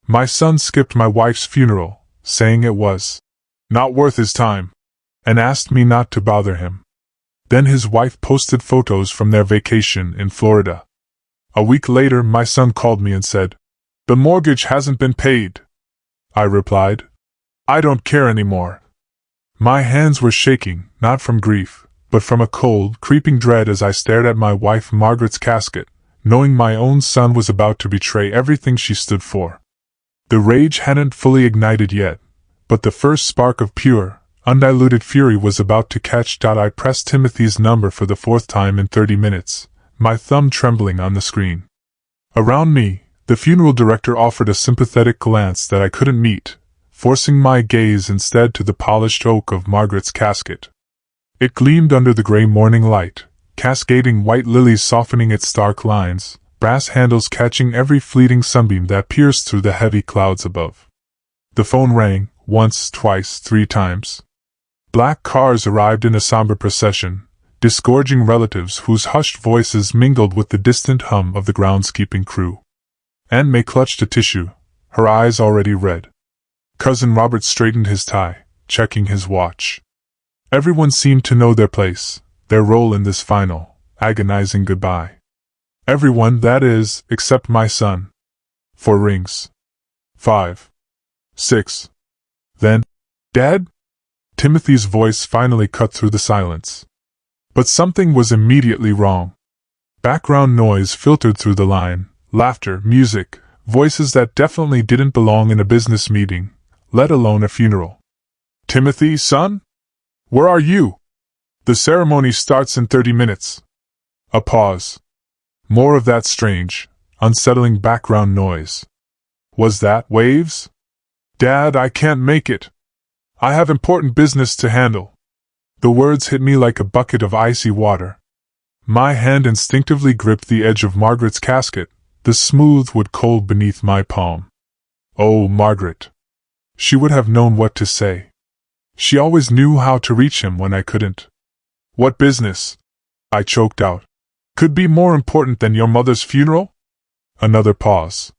My son skipped my wife's funeral, saying it was not worth his time, and asked me not to bother him. Then his wife posted photos from their vacation in Florida. A week later, my son called me and said, "The mortgage hasn't been paid." I replied, "I don't care anymore." My hands were shaking, not from grief, but from a cold, creeping dread as I stared at my wife Margaret's casket, knowing my own son was about to betray everything she stood for. The rage hadn't fully ignited yet, but the first spark of pure, undiluted fury was about to catch. I pressed Timothy's number for the fourth time in 30 minutes, my thumb trembling on the screen. Around me, the funeral director offered a sympathetic glance that I couldn't meet, forcing my gaze instead to the polished oak of Margaret's casket. It gleamed under the gray morning light, cascading white lilies softening its stark lines, brass handles catching every fleeting sunbeam that pierced through the heavy clouds above. The phone rang, once, twice, 3 times. Black cars arrived in a somber procession, disgorging relatives whose hushed voices mingled with the distant hum of the groundskeeping crew. Aunt May clutched a tissue, her eyes already red. Cousin Robert straightened his tie, checking his watch. Everyone seemed to know their place, their role in this final, agonizing goodbye. Everyone, that is, except my son. 4 rings. 5. 6. Then, "Dad?" Timothy's voice finally cut through the silence. But something was immediately wrong. Background noise filtered through the line, laughter, music, voices that definitely didn't belong in a business meeting, let alone a funeral. "Timothy, son? Where are you? The ceremony starts in 30 minutes. A pause. More of that strange, unsettling background noise. Was that waves? "Dad, I can't make it. I have important business to handle." The words hit me like a bucket of icy water. My hand instinctively gripped the edge of Margaret's casket, the smooth wood cold beneath my palm. Oh, Margaret. She would have known what to say. She always knew how to reach him when I couldn't. "What business?" I choked out. "Could be more important than your mother's funeral?" Another pause.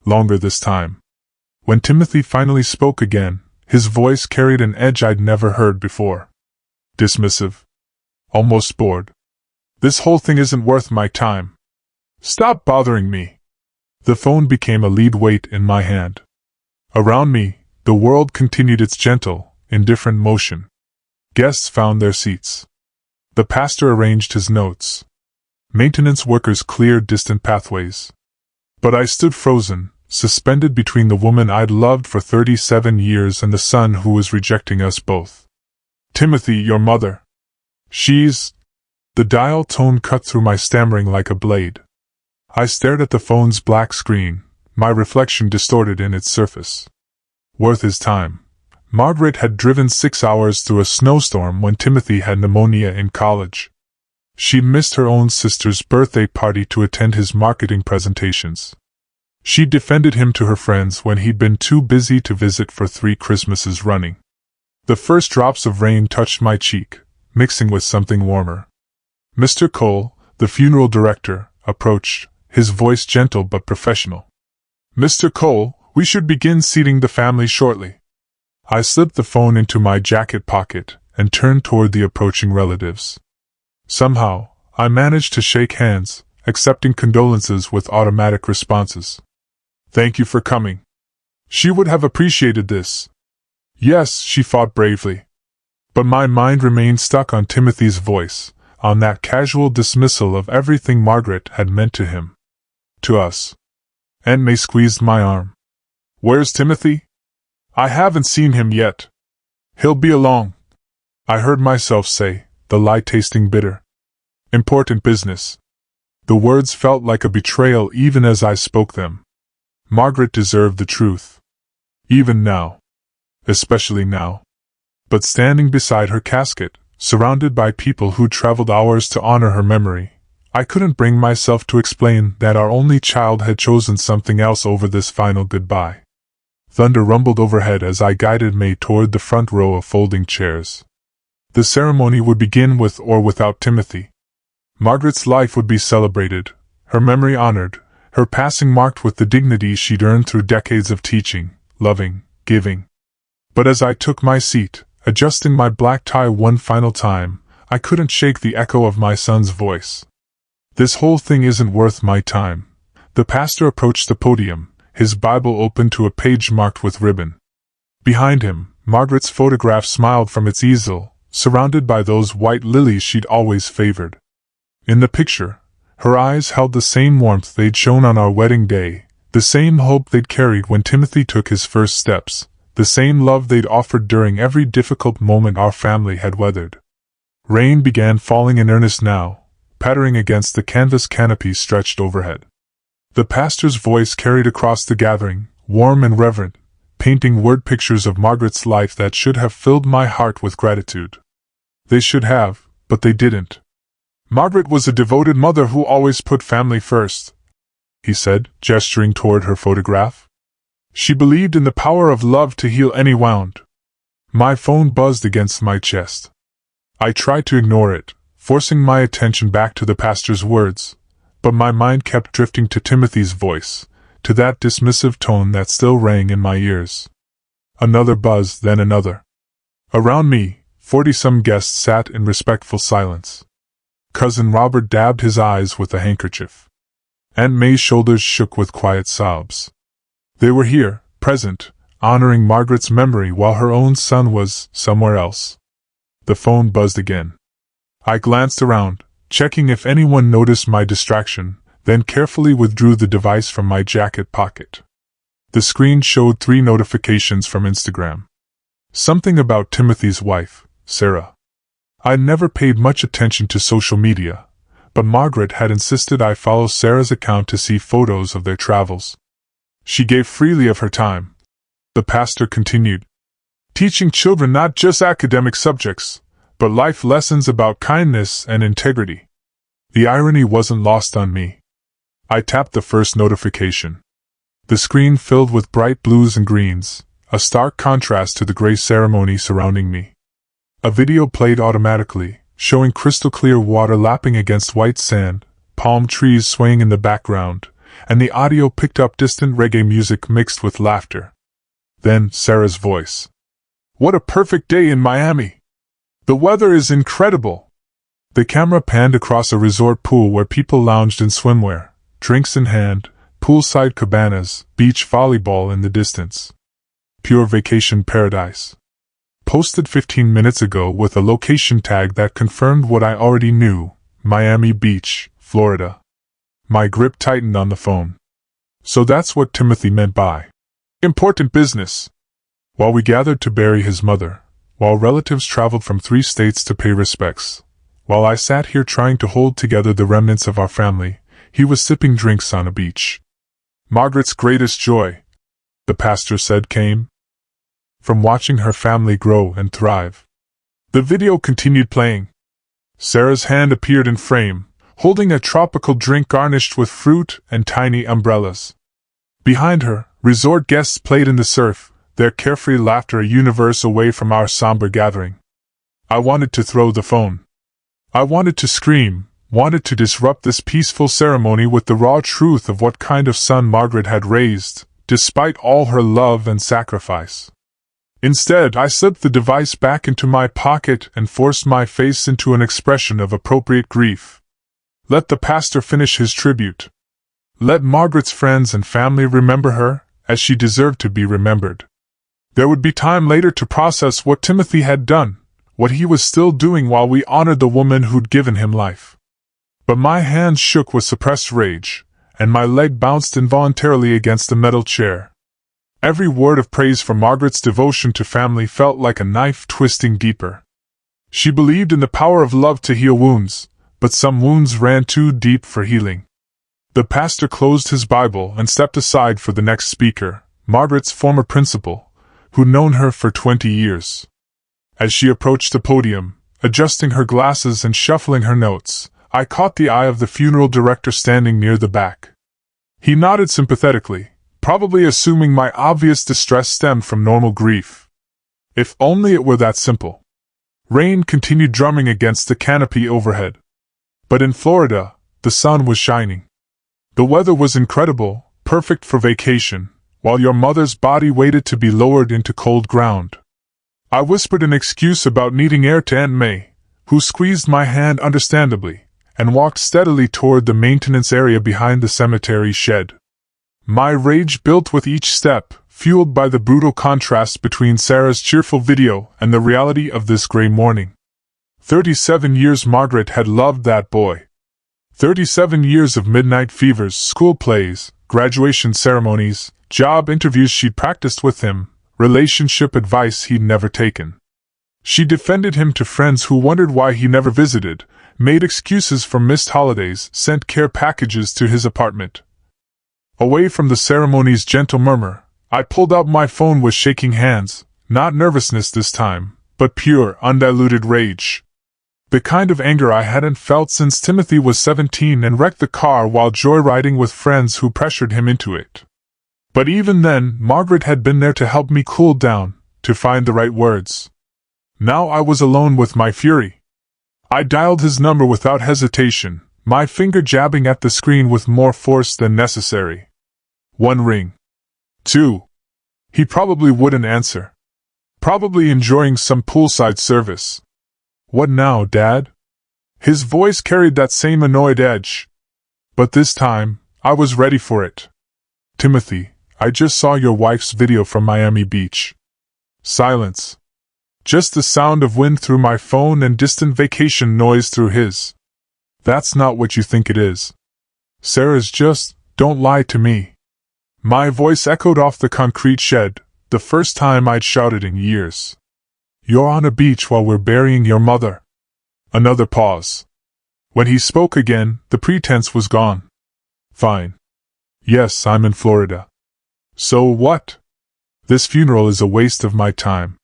Longer this time. When Timothy finally spoke again, his voice carried an edge I'd never heard before. Dismissive. Almost bored. "This whole thing isn't worth my time. Stop bothering me." The phone became a lead weight in my hand. Around me, the world continued its gentle, indifferent motion. Guests found their seats. The pastor arranged his notes. Maintenance workers cleared distant pathways. But I stood frozen, suspended between the woman I'd loved for 37 years and the son who was rejecting us both. "Timothy, your mother. She's—" The dial tone cut through my stammering like a blade. I stared at the phone's black screen, my reflection distorted in its surface. Worth his time. Margaret had driven 6 hours through a snowstorm when Timothy had pneumonia in college. She'd missed her own sister's birthday party to attend his marketing presentations. She defended him to her friends when he'd been too busy to visit for 3 Christmases running. The first drops of rain touched my cheek, mixing with something warmer. Mr. Cole, the funeral director, approached, his voice gentle but professional. "Mr. Cole, we should begin seating the family shortly." I slipped the phone into my jacket pocket and turned toward the approaching relatives. Somehow, I managed to shake hands, accepting condolences with automatic responses. "Thank you for coming. She would have appreciated this." "Yes," she fought bravely. But my mind remained stuck on Timothy's voice, on that casual dismissal of everything Margaret had meant to him. To us. Aunt May squeezed my arm. "Where's Timothy?" "I haven't seen him yet." "He'll be along," I heard myself say, the lie tasting bitter. "Important business." The words felt like a betrayal even as I spoke them. Margaret deserved the truth. Even now. Especially now. But standing beside her casket, surrounded by people who'd traveled hours to honor her memory, I couldn't bring myself to explain that our only child had chosen something else over this final goodbye. Thunder rumbled overhead as I guided May toward the front row of folding chairs. The ceremony would begin with or without Timothy. Margaret's life would be celebrated, her memory honored, her passing marked with the dignity she'd earned through decades of teaching, loving, giving. But as I took my seat, adjusting my black tie one final time, I couldn't shake the echo of my son's voice. "This whole thing isn't worth my time." The pastor approached the podium, his Bible open to a page marked with ribbon. Behind him, Margaret's photograph smiled from its easel, surrounded by those white lilies she'd always favored. In the picture, her eyes held the same warmth they'd shown on our wedding day, the same hope they'd carried when Timothy took his first steps, the same love they'd offered during every difficult moment our family had weathered. Rain began falling in earnest now, pattering against the canvas canopy stretched overhead. The pastor's voice carried across the gathering, warm and reverent, painting word pictures of Margaret's life that should have filled my heart with gratitude. They should have, but they didn't. "Margaret was a devoted mother who always put family first," he said, gesturing toward her photograph. "She believed in the power of love to heal any wound." My phone buzzed against my chest. I tried to ignore it, forcing my attention back to the pastor's words, but my mind kept drifting to Timothy's voice, to that dismissive tone that still rang in my ears. Another buzz, then another. Around me, 40-some guests sat in respectful silence. Cousin Robert dabbed his eyes with a handkerchief. Aunt May's shoulders shook with quiet sobs. They were here, present, honoring Margaret's memory while her own son was somewhere else. The phone buzzed again. I glanced around, checking if anyone noticed my distraction, then carefully withdrew the device from my jacket pocket. The screen showed 3 notifications from Instagram. Something about Timothy's wife, Sarah. I'd never paid much attention to social media, but Margaret had insisted I follow Sarah's account to see photos of their travels. She gave freely of her time. The pastor continued, teaching children not just academic subjects, but life lessons about kindness and integrity. The irony wasn't lost on me. I tapped the first notification. The screen filled with bright blues and greens, a stark contrast to the gray ceremony surrounding me. A video played automatically, showing crystal clear water lapping against white sand, palm trees swaying in the background, and the audio picked up distant reggae music mixed with laughter. Then Sarah's voice. "What a perfect day in Miami! The weather is incredible!" The camera panned across a resort pool where people lounged in swimwear, drinks in hand, poolside cabanas, beach volleyball in the distance. Pure vacation paradise. Posted 15 minutes ago with a location tag that confirmed what I already knew, Miami Beach, Florida. My grip tightened on the phone. So that's what Timothy meant by important business. While we gathered to bury his mother, while relatives traveled from 3 states to pay respects, while I sat here trying to hold together the remnants of our family, he was sipping drinks on a beach. Margaret's greatest joy, the pastor said, came from watching her family grow and thrive. The video continued playing. Sarah's hand appeared in frame, holding a tropical drink garnished with fruit and tiny umbrellas. Behind her, resort guests played in the surf, their carefree laughter a universe away from our somber gathering. I wanted to throw the phone. I wanted to scream, wanted to disrupt this peaceful ceremony with the raw truth of what kind of son Margaret had raised, despite all her love and sacrifice. Instead, I slipped the device back into my pocket and forced my face into an expression of appropriate grief. Let the pastor finish his tribute. Let Margaret's friends and family remember her, as she deserved to be remembered. There would be time later to process what Timothy had done, what he was still doing while we honored the woman who'd given him life. But my hands shook with suppressed rage, and my leg bounced involuntarily against the metal chair. Every word of praise for Margaret's devotion to family felt like a knife twisting deeper. She believed in the power of love to heal wounds, but some wounds ran too deep for healing. The pastor closed his Bible and stepped aside for the next speaker, Margaret's former principal, who'd known her for 20 years. As she approached the podium, adjusting her glasses and shuffling her notes, I caught the eye of the funeral director standing near the back. He nodded sympathetically, probably assuming my obvious distress stemmed from normal grief. If only it were that simple. Rain continued drumming against the canopy overhead. But in Florida, the sun was shining. The weather was incredible, perfect for vacation, while your mother's body waited to be lowered into cold ground. I whispered an excuse about needing air to Aunt May, who squeezed my hand understandably, and walked steadily toward the maintenance area behind the cemetery shed. My rage built with each step, fueled by the brutal contrast between Sarah's cheerful video and the reality of this gray morning. 37 years Margaret had loved that boy. 37 years of midnight fevers, school plays, graduation ceremonies, job interviews she'd practiced with him, relationship advice he'd never taken. She defended him to friends who wondered why he never visited, made excuses for missed holidays, sent care packages to his apartment. Away from the ceremony's gentle murmur, I pulled out my phone with shaking hands, not nervousness this time, but pure, undiluted rage. The kind of anger I hadn't felt since Timothy was 17 and wrecked the car while joyriding with friends who pressured him into it. But even then, Margaret had been there to help me cool down, to find the right words. Now I was alone with my fury. I dialed his number without hesitation, my finger jabbing at the screen with more force than necessary. 1 ring. 2. He probably wouldn't answer. Probably enjoying some poolside service. What now, Dad? His voice carried that same annoyed edge. But this time, I was ready for it. Timothy, I just saw your wife's video from Miami Beach. Silence. Just the sound of wind through my phone and distant vacation noise through his. That's not what you think it is. Sarah's just, don't lie to me. My voice echoed off the concrete shed, the first time I'd shouted in years. You're on a beach while we're burying your mother. Another pause. When he spoke again, the pretense was gone. Fine. Yes, I'm in Florida. So what? This funeral is a waste of my time.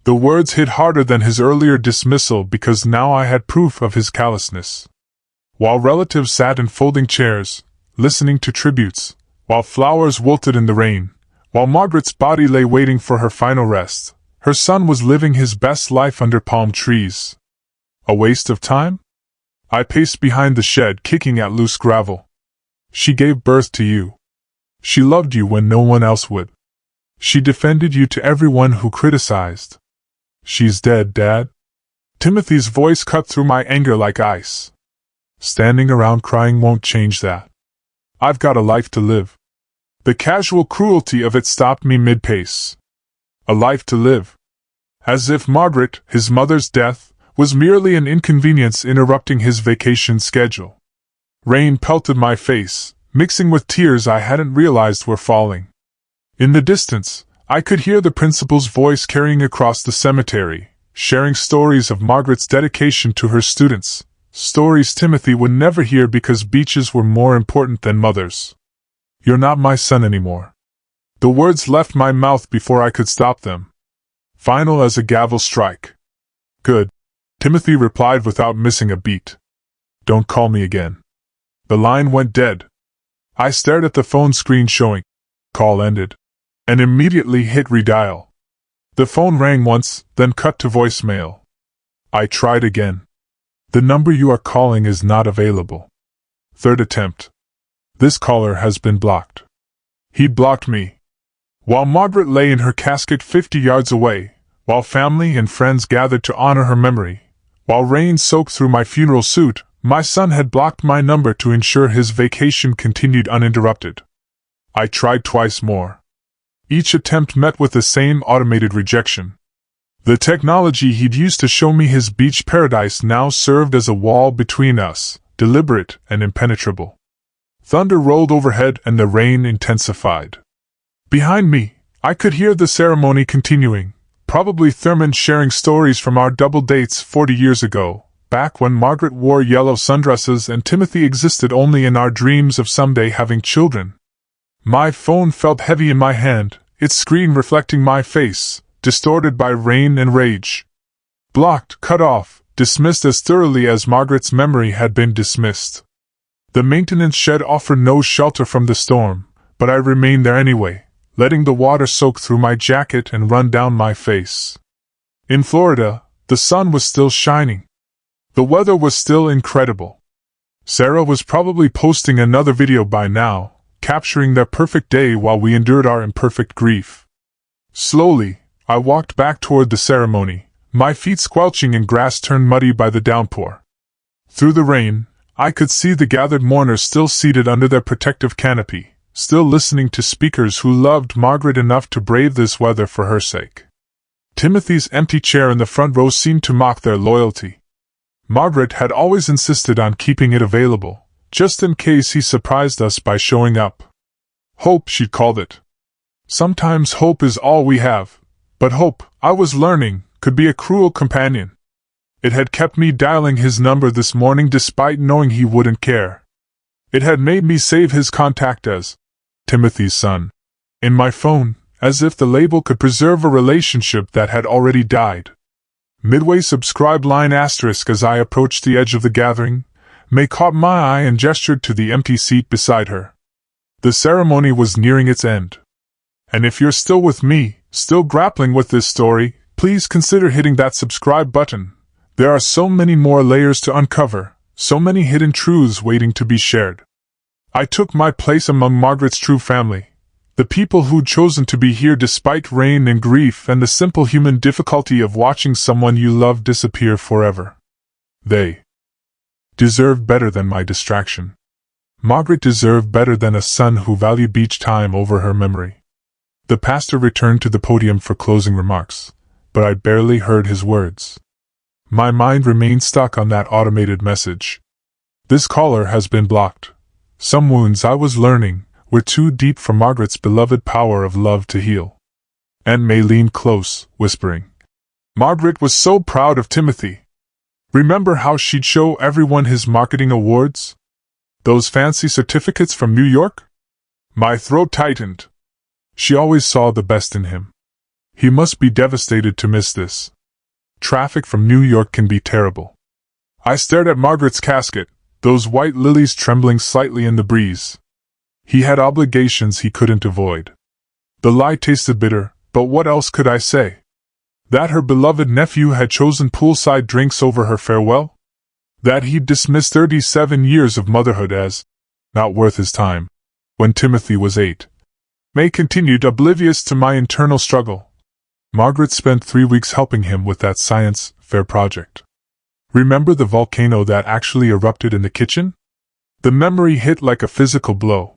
The words hit harder than his earlier dismissal because now I had proof of his callousness. While relatives sat in folding chairs, listening to tributes, while flowers wilted in the rain, while Margaret's body lay waiting for her final rest, her son was living his best life under palm trees. A waste of time? I paced behind the shed, kicking at loose gravel. She gave birth to you. She loved you when no one else would. She defended you to everyone who criticized. She's dead, Dad. Timothy's voice cut through my anger like ice. Standing around crying won't change that. I've got a life to live. The casual cruelty of it stopped me mid-pace. A life to live. As if Margaret, his mother's death, was merely an inconvenience interrupting his vacation schedule. Rain pelted my face, mixing with tears I hadn't realized were falling. In the distance, I could hear the principal's voice carrying across the cemetery, sharing stories of Margaret's dedication to her students, stories Timothy would never hear because beaches were more important than mothers. You're not my son anymore. The words left my mouth before I could stop them. Final as a gavel strike. Good. Timothy replied without missing a beat. Don't call me again. The line went dead. I stared at the phone screen showing call ended, and immediately hit redial. The phone rang once, then cut to voicemail. I tried again. The number you are calling is not available. Third attempt. This caller has been blocked. He blocked me. While Margaret lay in her casket 50 yards away, while family and friends gathered to honor her memory, while rain soaked through my funeral suit, my son had blocked my number to ensure his vacation continued uninterrupted. I tried twice more. Each attempt met with the same automated rejection. The technology he'd used to show me his beach paradise now served as a wall between us, deliberate and impenetrable. Thunder rolled overhead and the rain intensified. Behind me, I could hear the ceremony continuing, probably Thurman sharing stories from our double dates 40 years ago, back when Margaret wore yellow sundresses and Timothy existed only in our dreams of someday having children. My phone felt heavy in my hand, its screen reflecting my face, distorted by rain and rage. Blocked, cut off, dismissed as thoroughly as Margaret's memory had been dismissed. The maintenance shed offered no shelter from the storm, but I remained there anyway, letting the water soak through my jacket and run down my face. In Florida, the sun was still shining. The weather was still incredible. Sarah was probably posting another video by now, capturing their perfect day while we endured our imperfect grief. Slowly, I walked back toward the ceremony, my feet squelching in grass turned muddy by the downpour. Through the rain, I could see the gathered mourners still seated under their protective canopy, still listening to speakers who loved Margaret enough to brave this weather for her sake. Timothy's empty chair in the front row seemed to mock their loyalty. Margaret had always insisted on keeping it available, just in case he surprised us by showing up. Hope, she'd called it. Sometimes hope is all we have, but hope, I was learning, could be a cruel companion. It had kept me dialing his number this morning despite knowing he wouldn't care. It had made me save his contact as Timothy's son in my phone, as if the label could preserve a relationship that had already died. Midway subscribe line asterisk as I approached the edge of the gathering, May caught my eye and gestured to the empty seat beside her. The ceremony was nearing its end. And if you're still with me, still grappling with this story, please consider hitting that subscribe button. There are so many more layers to uncover, so many hidden truths waiting to be shared. I took my place among Margaret's true family, the people who'd chosen to be here despite rain and grief and the simple human difficulty of watching someone you love disappear forever. They deserved better than my distraction. Margaret deserved better than a son who valued beach time over her memory. The pastor returned to the podium for closing remarks, but I barely heard his words. My mind remained stuck on that automated message. This caller has been blocked. Some wounds, I was learning, were too deep for Margaret's beloved power of love to heal. Aunt May leaned close, whispering. Margaret was so proud of Timothy. Remember how she'd show everyone his marketing awards? Those fancy certificates from New York? My throat tightened. She always saw the best in him. He must be devastated to miss this. Traffic from New York can be terrible. I stared at Margaret's casket, those white lilies trembling slightly in the breeze. He had obligations he couldn't avoid. The lie tasted bitter, but what else could I say? That her beloved nephew had chosen poolside drinks over her farewell? That he'd dismissed 37 years of motherhood as not worth his time, when Timothy was 8. May continued oblivious to my internal struggle. Margaret spent 3 weeks helping him with that science fair project. Remember the volcano that actually erupted in the kitchen? The memory hit like a physical blow.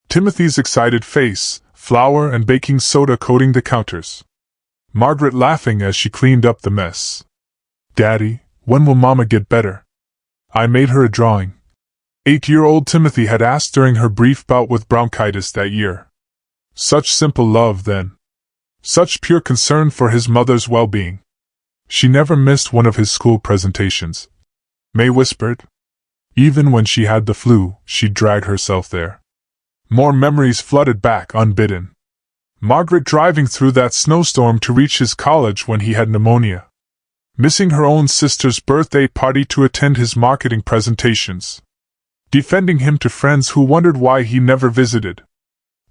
Timothy's excited face, flour and baking soda coating the counters. Margaret laughing as she cleaned up the mess. Daddy, when will Mama get better? I made her a drawing. 8-year-old Timothy had asked during her brief bout with bronchitis that year. Such simple love then. Such pure concern for his mother's well-being. She never missed one of his school presentations. May whispered. Even when she had the flu, she'd drag herself there. More memories flooded back unbidden. Margaret driving through that snowstorm to reach his college when he had pneumonia. Missing her own sister's birthday party to attend his marketing presentations. Defending him to friends who wondered why he never visited.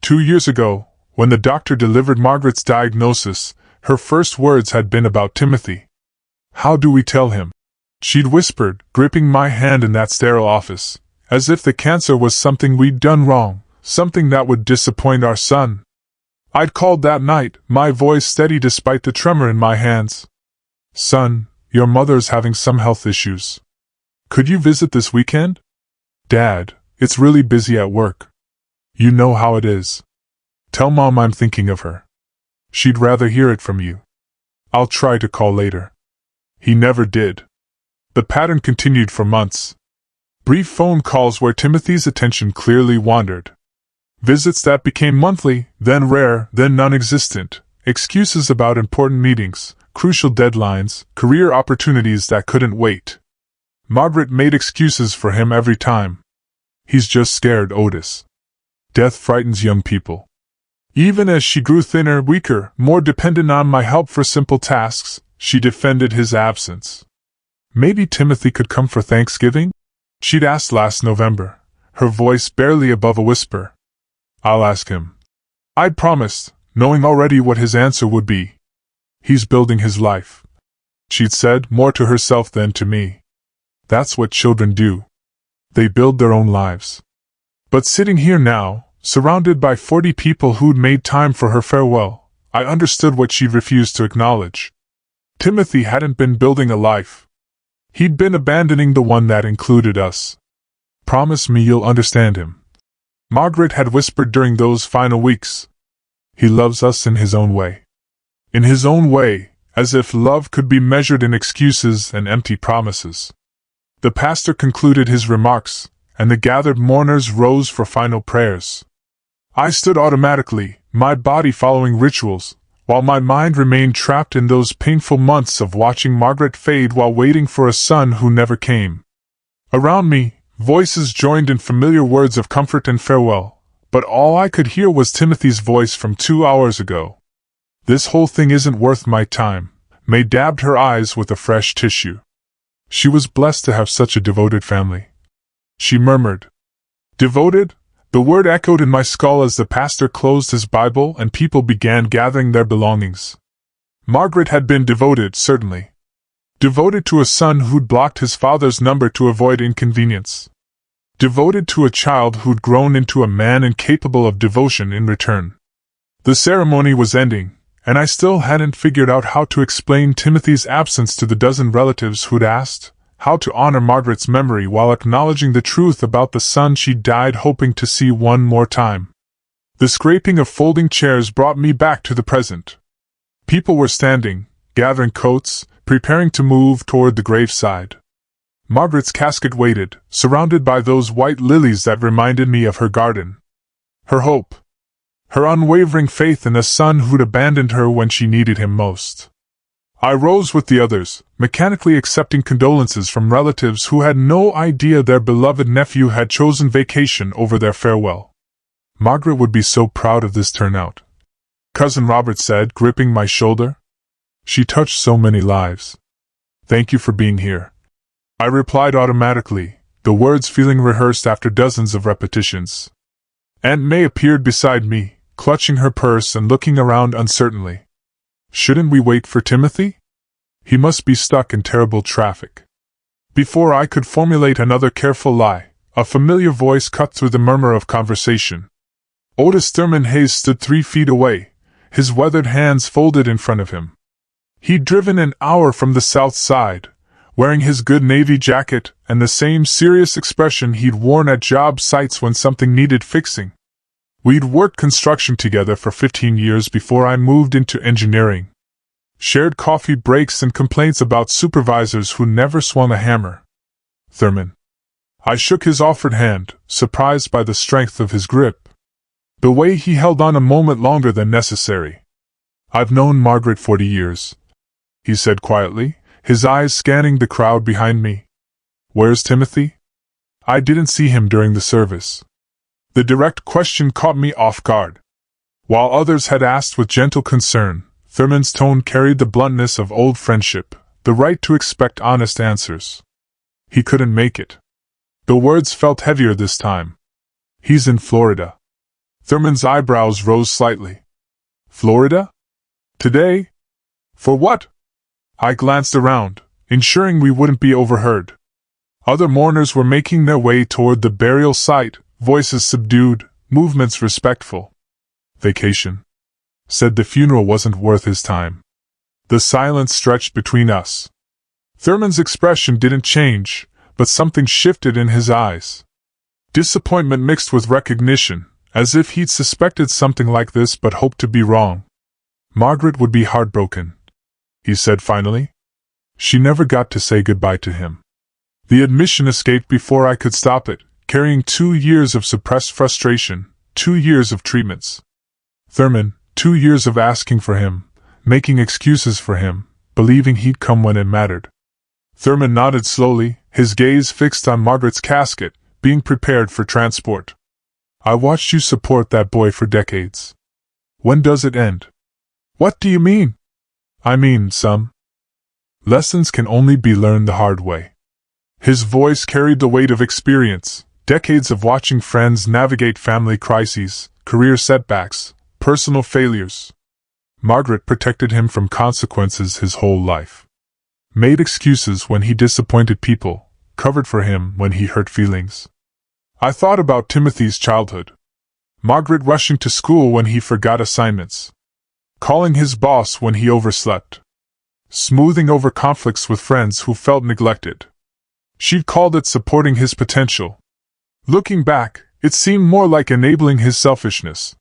2 years ago, when the doctor delivered Margaret's diagnosis, her first words had been about Timothy. How do we tell him? She'd whispered, gripping my hand in that sterile office, as if the cancer was something we'd done wrong, something that would disappoint our son. I'd called that night, my voice steady despite the tremor in my hands. Son, your mother's having some health issues. Could you visit this weekend? Dad, it's really busy at work. You know how it is. Tell Mom I'm thinking of her. She'd rather hear it from you. I'll try to call later. He never did. The pattern continued for months. Brief phone calls where Timothy's attention clearly wandered. Visits that became monthly, then rare, then non-existent. Excuses about important meetings, crucial deadlines, career opportunities that couldn't wait. Margaret made excuses for him every time. He's just scared, Otis. Death frightens young people. Even as she grew thinner, weaker, more dependent on my help for simple tasks, she defended his absence. Maybe Timothy could come for Thanksgiving? She'd asked last November, her voice barely above a whisper. I'll ask him. I'd promised, knowing already what his answer would be. He's building his life. She'd said, more to herself than to me. That's what children do. They build their own lives. But sitting here now, surrounded by 40 people who'd made time for her farewell, I understood what she refused to acknowledge. Timothy hadn't been building a life. He'd been abandoning the one that included us. Promise me you'll understand him, Margaret had whispered during those final weeks. He loves us in his own way. In his own way, as if love could be measured in excuses and empty promises. The pastor concluded his remarks, and the gathered mourners rose for final prayers. I stood automatically, my body following rituals, while my mind remained trapped in those painful months of watching Margaret fade while waiting for a son who never came. Around me, voices joined in familiar words of comfort and farewell, but all I could hear was Timothy's voice from 2 hours ago. This whole thing isn't worth my time. May dabbed her eyes with a fresh tissue. She was blessed to have such a devoted family. She murmured. Devoted? The word echoed in my skull as the pastor closed his Bible and people began gathering their belongings. Margaret had been devoted, certainly. Devoted to a son who'd blocked his father's number to avoid inconvenience. Devoted to a child who'd grown into a man incapable of devotion in return. The ceremony was ending, and I still hadn't figured out how to explain Timothy's absence to the dozen relatives who'd asked, how to honor Margaret's memory while acknowledging the truth about the son she died hoping to see one more time. The scraping of folding chairs brought me back to the present. People were standing, gathering coats, preparing to move toward the graveside. Margaret's casket waited, surrounded by those white lilies that reminded me of her garden. Her hope. Her unwavering faith in a son who'd abandoned her when she needed him most. I rose with the others, mechanically accepting condolences from relatives who had no idea their beloved nephew had chosen vacation over their farewell. Margaret would be so proud of this turnout, Cousin Robert said, gripping my shoulder. She touched so many lives. Thank you for being here. I replied automatically, the words feeling rehearsed after dozens of repetitions. Aunt May appeared beside me, clutching her purse and looking around uncertainly. Shouldn't we wait for Timothy? He must be stuck in terrible traffic. Before I could formulate another careful lie, a familiar voice cut through the murmur of conversation. Otis Thurman Hayes stood 3 feet away, his weathered hands folded in front of him. He'd driven an hour from the south side, wearing his good navy jacket and the same serious expression he'd worn at job sites when something needed fixing. We'd worked construction together for 15 years before I moved into engineering. Shared coffee breaks and complaints about supervisors who never swung a hammer. Thurman. I shook his offered hand, surprised by the strength of his grip. The way he held on a moment longer than necessary. I've known Margaret 40 years, he said quietly, his eyes scanning the crowd behind me. Where's Timothy? I didn't see him during the service. The direct question caught me off guard. While others had asked with gentle concern, Thurman's tone carried the bluntness of old friendship, the right to expect honest answers. He couldn't make it. The words felt heavier this time. He's in Florida. Thurman's eyebrows rose slightly. Florida? Today? For what? I glanced around, ensuring we wouldn't be overheard. Other mourners were making their way toward the burial site, voices subdued, movements respectful. Vacation. Said the funeral wasn't worth his time. The silence stretched between us. Thurman's expression didn't change, but something shifted in his eyes. Disappointment mixed with recognition, as if he'd suspected something like this but hoped to be wrong. Margaret would be heartbroken, he said finally. She never got to say goodbye to him. The admission escaped before I could stop it, carrying 2 years of suppressed frustration, 2 years of treatments. Thurman, 2 years of asking for him, making excuses for him, believing he'd come when it mattered. Thurman nodded slowly, his gaze fixed on Margaret's casket, being prepared for transport. I watched you support that boy for decades. When does it end? What do you mean? I mean, some lessons can only be learned the hard way. His voice carried the weight of experience, decades of watching friends navigate family crises, career setbacks, personal failures. Margaret protected him from consequences his whole life. Made excuses when he disappointed people, covered for him when he hurt feelings. I thought about Timothy's childhood. Margaret rushing to school when he forgot assignments. Calling his boss when he overslept. Smoothing over conflicts with friends who felt neglected. She'd called it supporting his potential. Looking back, it seemed more like enabling his selfishness.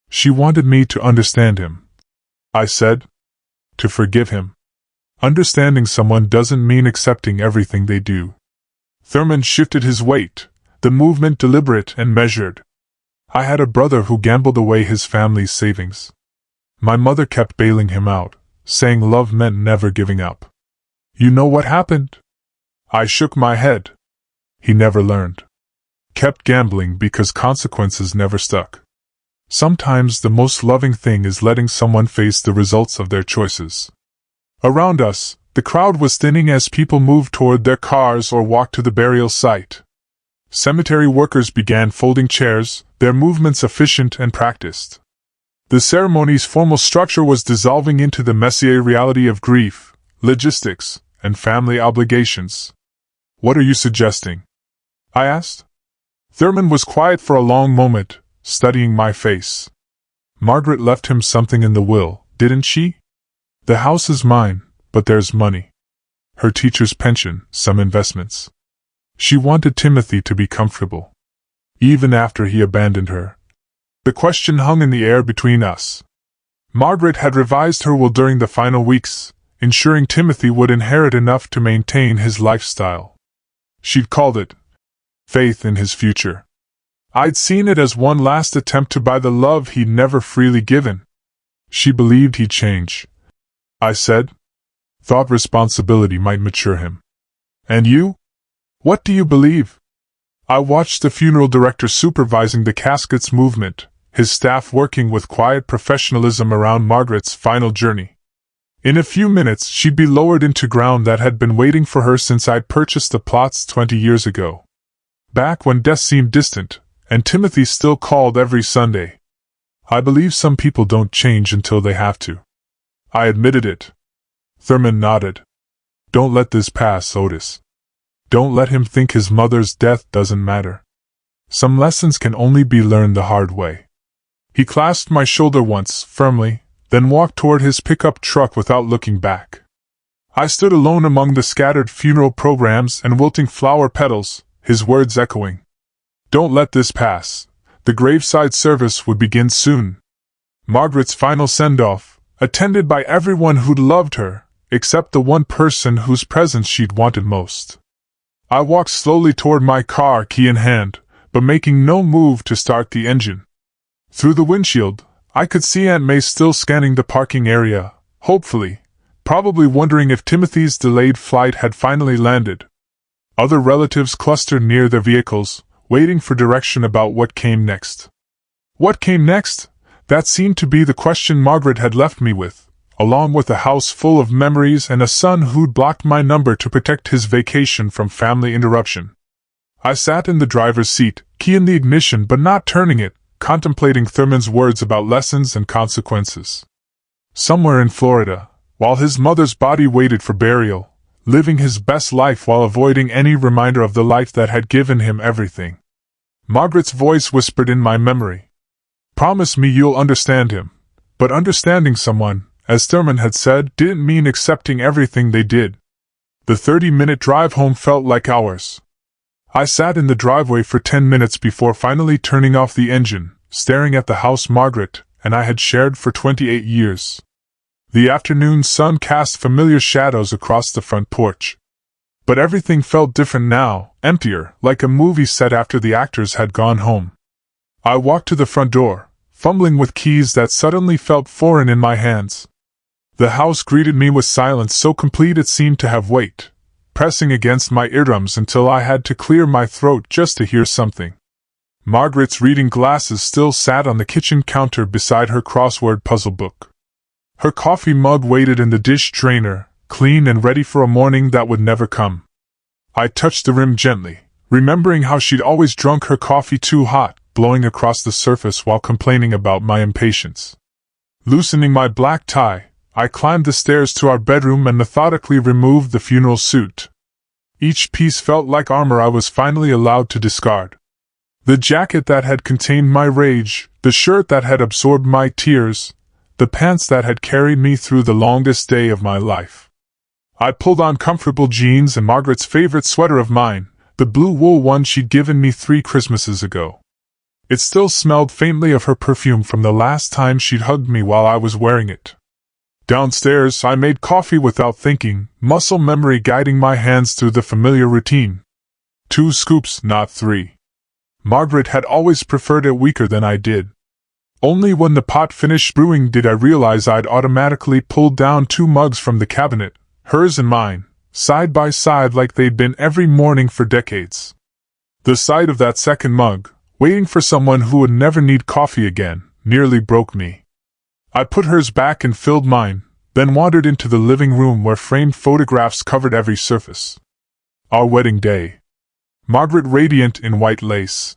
She wanted me to understand him. I said. To forgive him. Understanding someone doesn't mean accepting everything they do. Thurman shifted his weight, the movement deliberate and measured. I had a brother who gambled away his family's savings. My mother kept bailing him out, saying love meant never giving up. You know what happened? I shook my head. He never learned. Kept gambling because consequences never stuck. Sometimes the most loving thing is letting someone face the results of their choices. Around us, the crowd was thinning as people moved toward their cars or walked to the burial site. Cemetery workers began folding chairs, their movements efficient and practiced. The ceremony's formal structure was dissolving into the messier reality of grief, logistics, and family obligations. What are you suggesting? I asked. Thurman was quiet for a long moment, studying my face. Margaret left him something in the will, didn't she? The house is mine, but there's money. Her teacher's pension, some investments. She wanted Timothy to be comfortable. Even after he abandoned her. The question hung in the air between us. Margaret had revised her will during the final weeks, ensuring Timothy would inherit enough to maintain his lifestyle. She'd called it faith in his future. I'd seen it as one last attempt to buy the love he'd never freely given. She believed he'd change. I said. Thought responsibility might mature him. And you? What do you believe? I watched the funeral director supervising the casket's movement, his staff working with quiet professionalism around Margaret's final journey. In a few minutes she'd be lowered into ground that had been waiting for her since I'd purchased the plots 20 years ago. Back when death seemed distant, and Timothy still called every Sunday. I believe some people don't change until they have to. I admitted it. Thurman nodded. Don't let this pass, Otis. Don't let him think his mother's death doesn't matter. Some lessons can only be learned the hard way. He clasped my shoulder once, firmly, then walked toward his pickup truck without looking back. I stood alone among the scattered funeral programs and wilting flower petals, his words echoing. Don't let this pass. The graveside service would begin soon. Margaret's final send-off, attended by everyone who'd loved her, except the one person whose presence she'd wanted most. I walked slowly toward my car, key in hand, but making no move to start the engine. Through the windshield, I could see Aunt May still scanning the parking area, hopefully, probably wondering if Timothy's delayed flight had finally landed. Other relatives clustered near their vehicles, waiting for direction about what came next. What came next? That seemed to be the question Margaret had left me with, along with a house full of memories and a son who'd blocked my number to protect his vacation from family interruption. I sat in the driver's seat, key in the ignition but not turning it, contemplating Thurman's words about lessons and consequences. Somewhere in Florida, while his mother's body waited for burial, living his best life while avoiding any reminder of the life that had given him everything. Margaret's voice whispered in my memory. Promise me you'll understand him. But understanding someone, as Thurman had said, didn't mean accepting everything they did. The 30-minute drive home felt like hours. I sat in the driveway for 10 minutes before finally turning off the engine, staring at the house Margaret and I had shared for 28 years. The afternoon sun cast familiar shadows across the front porch. But everything felt different now, emptier, like a movie set after the actors had gone home. I walked to the front door, fumbling with keys that suddenly felt foreign in my hands. The house greeted me with silence so complete it seemed to have weight, pressing against my eardrums until I had to clear my throat just to hear something. Margaret's reading glasses still sat on the kitchen counter beside her crossword puzzle book. Her coffee mug waited in the dish drainer, clean and ready for a morning that would never come. I touched the rim gently, remembering how she'd always drunk her coffee too hot, blowing across the surface while complaining about my impatience. Loosening my black tie, I climbed the stairs to our bedroom and methodically removed the funeral suit. Each piece felt like armor I was finally allowed to discard. The jacket that had contained my rage, the shirt that had absorbed my tears, the pants that had carried me through the longest day of my life. I pulled on comfortable jeans and Margaret's favorite sweater of mine, the blue wool one she'd given me 3 Christmases ago. It still smelled faintly of her perfume from the last time she'd hugged me while I was wearing it. Downstairs, I made coffee without thinking, muscle memory guiding my hands through the familiar routine. 2 scoops, not 3. Margaret had always preferred it weaker than I did. Only when the pot finished brewing did I realize I'd automatically pulled down 2 mugs from the cabinet, hers and mine, side by side like they'd been every morning for decades. The sight of that second mug, waiting for someone who would never need coffee again, nearly broke me. I put hers back and filled mine, then wandered into the living room where framed photographs covered every surface. Our wedding day. Margaret radiant in white lace.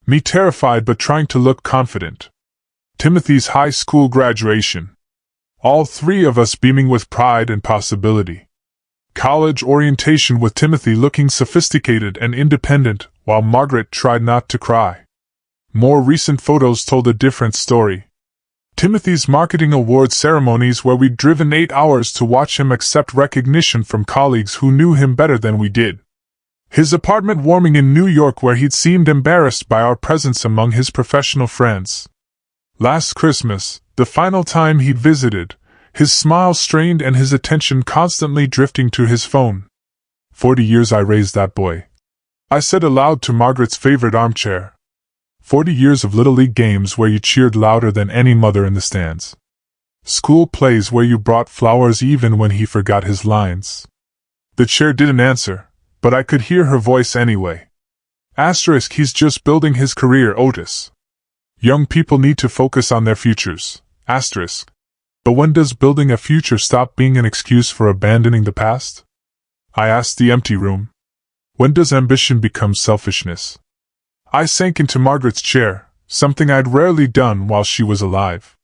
Me terrified but trying to look confident. Timothy's high school graduation. All 3 of us beaming with pride and possibility. College orientation with Timothy looking sophisticated and independent, while Margaret tried not to cry. More recent photos told a different story. Timothy's marketing awards ceremonies where we'd driven 8 hours to watch him accept recognition from colleagues who knew him better than we did. His apartment warming in New York where he'd seemed embarrassed by our presence among his professional friends. Last Christmas, the final time he'd visited, his smile strained and his attention constantly drifting to his phone. 40 years I raised that boy, I said aloud to Margaret's favorite armchair. 40 years of Little League games where you cheered louder than any mother in the stands. School plays where you brought flowers even when he forgot his lines. The chair didn't answer, but I could hear her voice anyway. Asterisk, he's just building his career, Otis. Young people need to focus on their futures. Asterisk. But when does building a future stop being an excuse for abandoning the past? I asked the empty room. When does ambition become selfishness? I sank into Margaret's chair, something I'd rarely done while she was alive.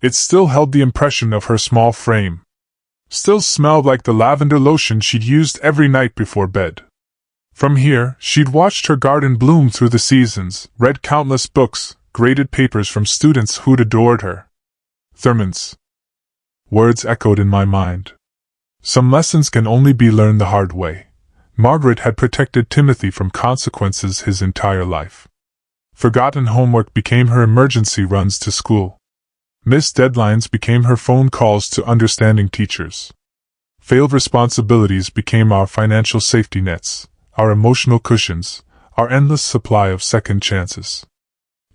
It still held the impression of her small frame. Still smelled like the lavender lotion she'd used every night before bed. From here, she'd watched her garden bloom through the seasons, read countless books, graded papers from students who'd adored her. Thurman's words echoed in my mind. Some lessons can only be learned the hard way. Margaret had protected Timothy from consequences his entire life. Forgotten homework became her emergency runs to school. Missed deadlines became her phone calls to understanding teachers. Failed responsibilities became our financial safety nets, our emotional cushions, our endless supply of second chances.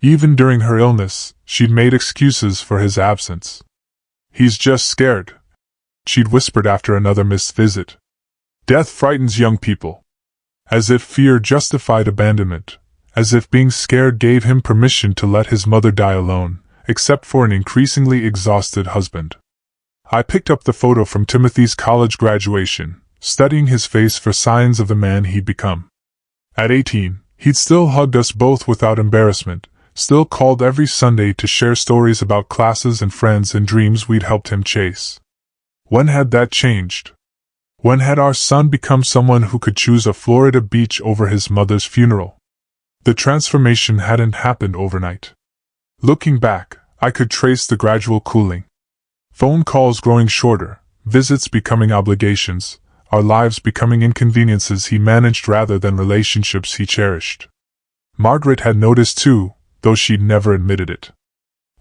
Even during her illness, she'd made excuses for his absence. He's just scared, she'd whispered after another missed visit. Death frightens young people. As if fear justified abandonment, as if being scared gave him permission to let his mother die alone, except for an increasingly exhausted husband. I picked up the photo from Timothy's college graduation, studying his face for signs of the man he'd become. At 18, he'd still hugged us both without embarrassment, still called every Sunday to share stories about classes and friends and dreams we'd helped him chase. When had that changed? When had our son become someone who could choose a Florida beach over his mother's funeral? The transformation hadn't happened overnight. Looking back, I could trace the gradual cooling. Phone calls growing shorter, visits becoming obligations, our lives becoming inconveniences he managed rather than relationships he cherished. Margaret had noticed too, though she'd never admitted it.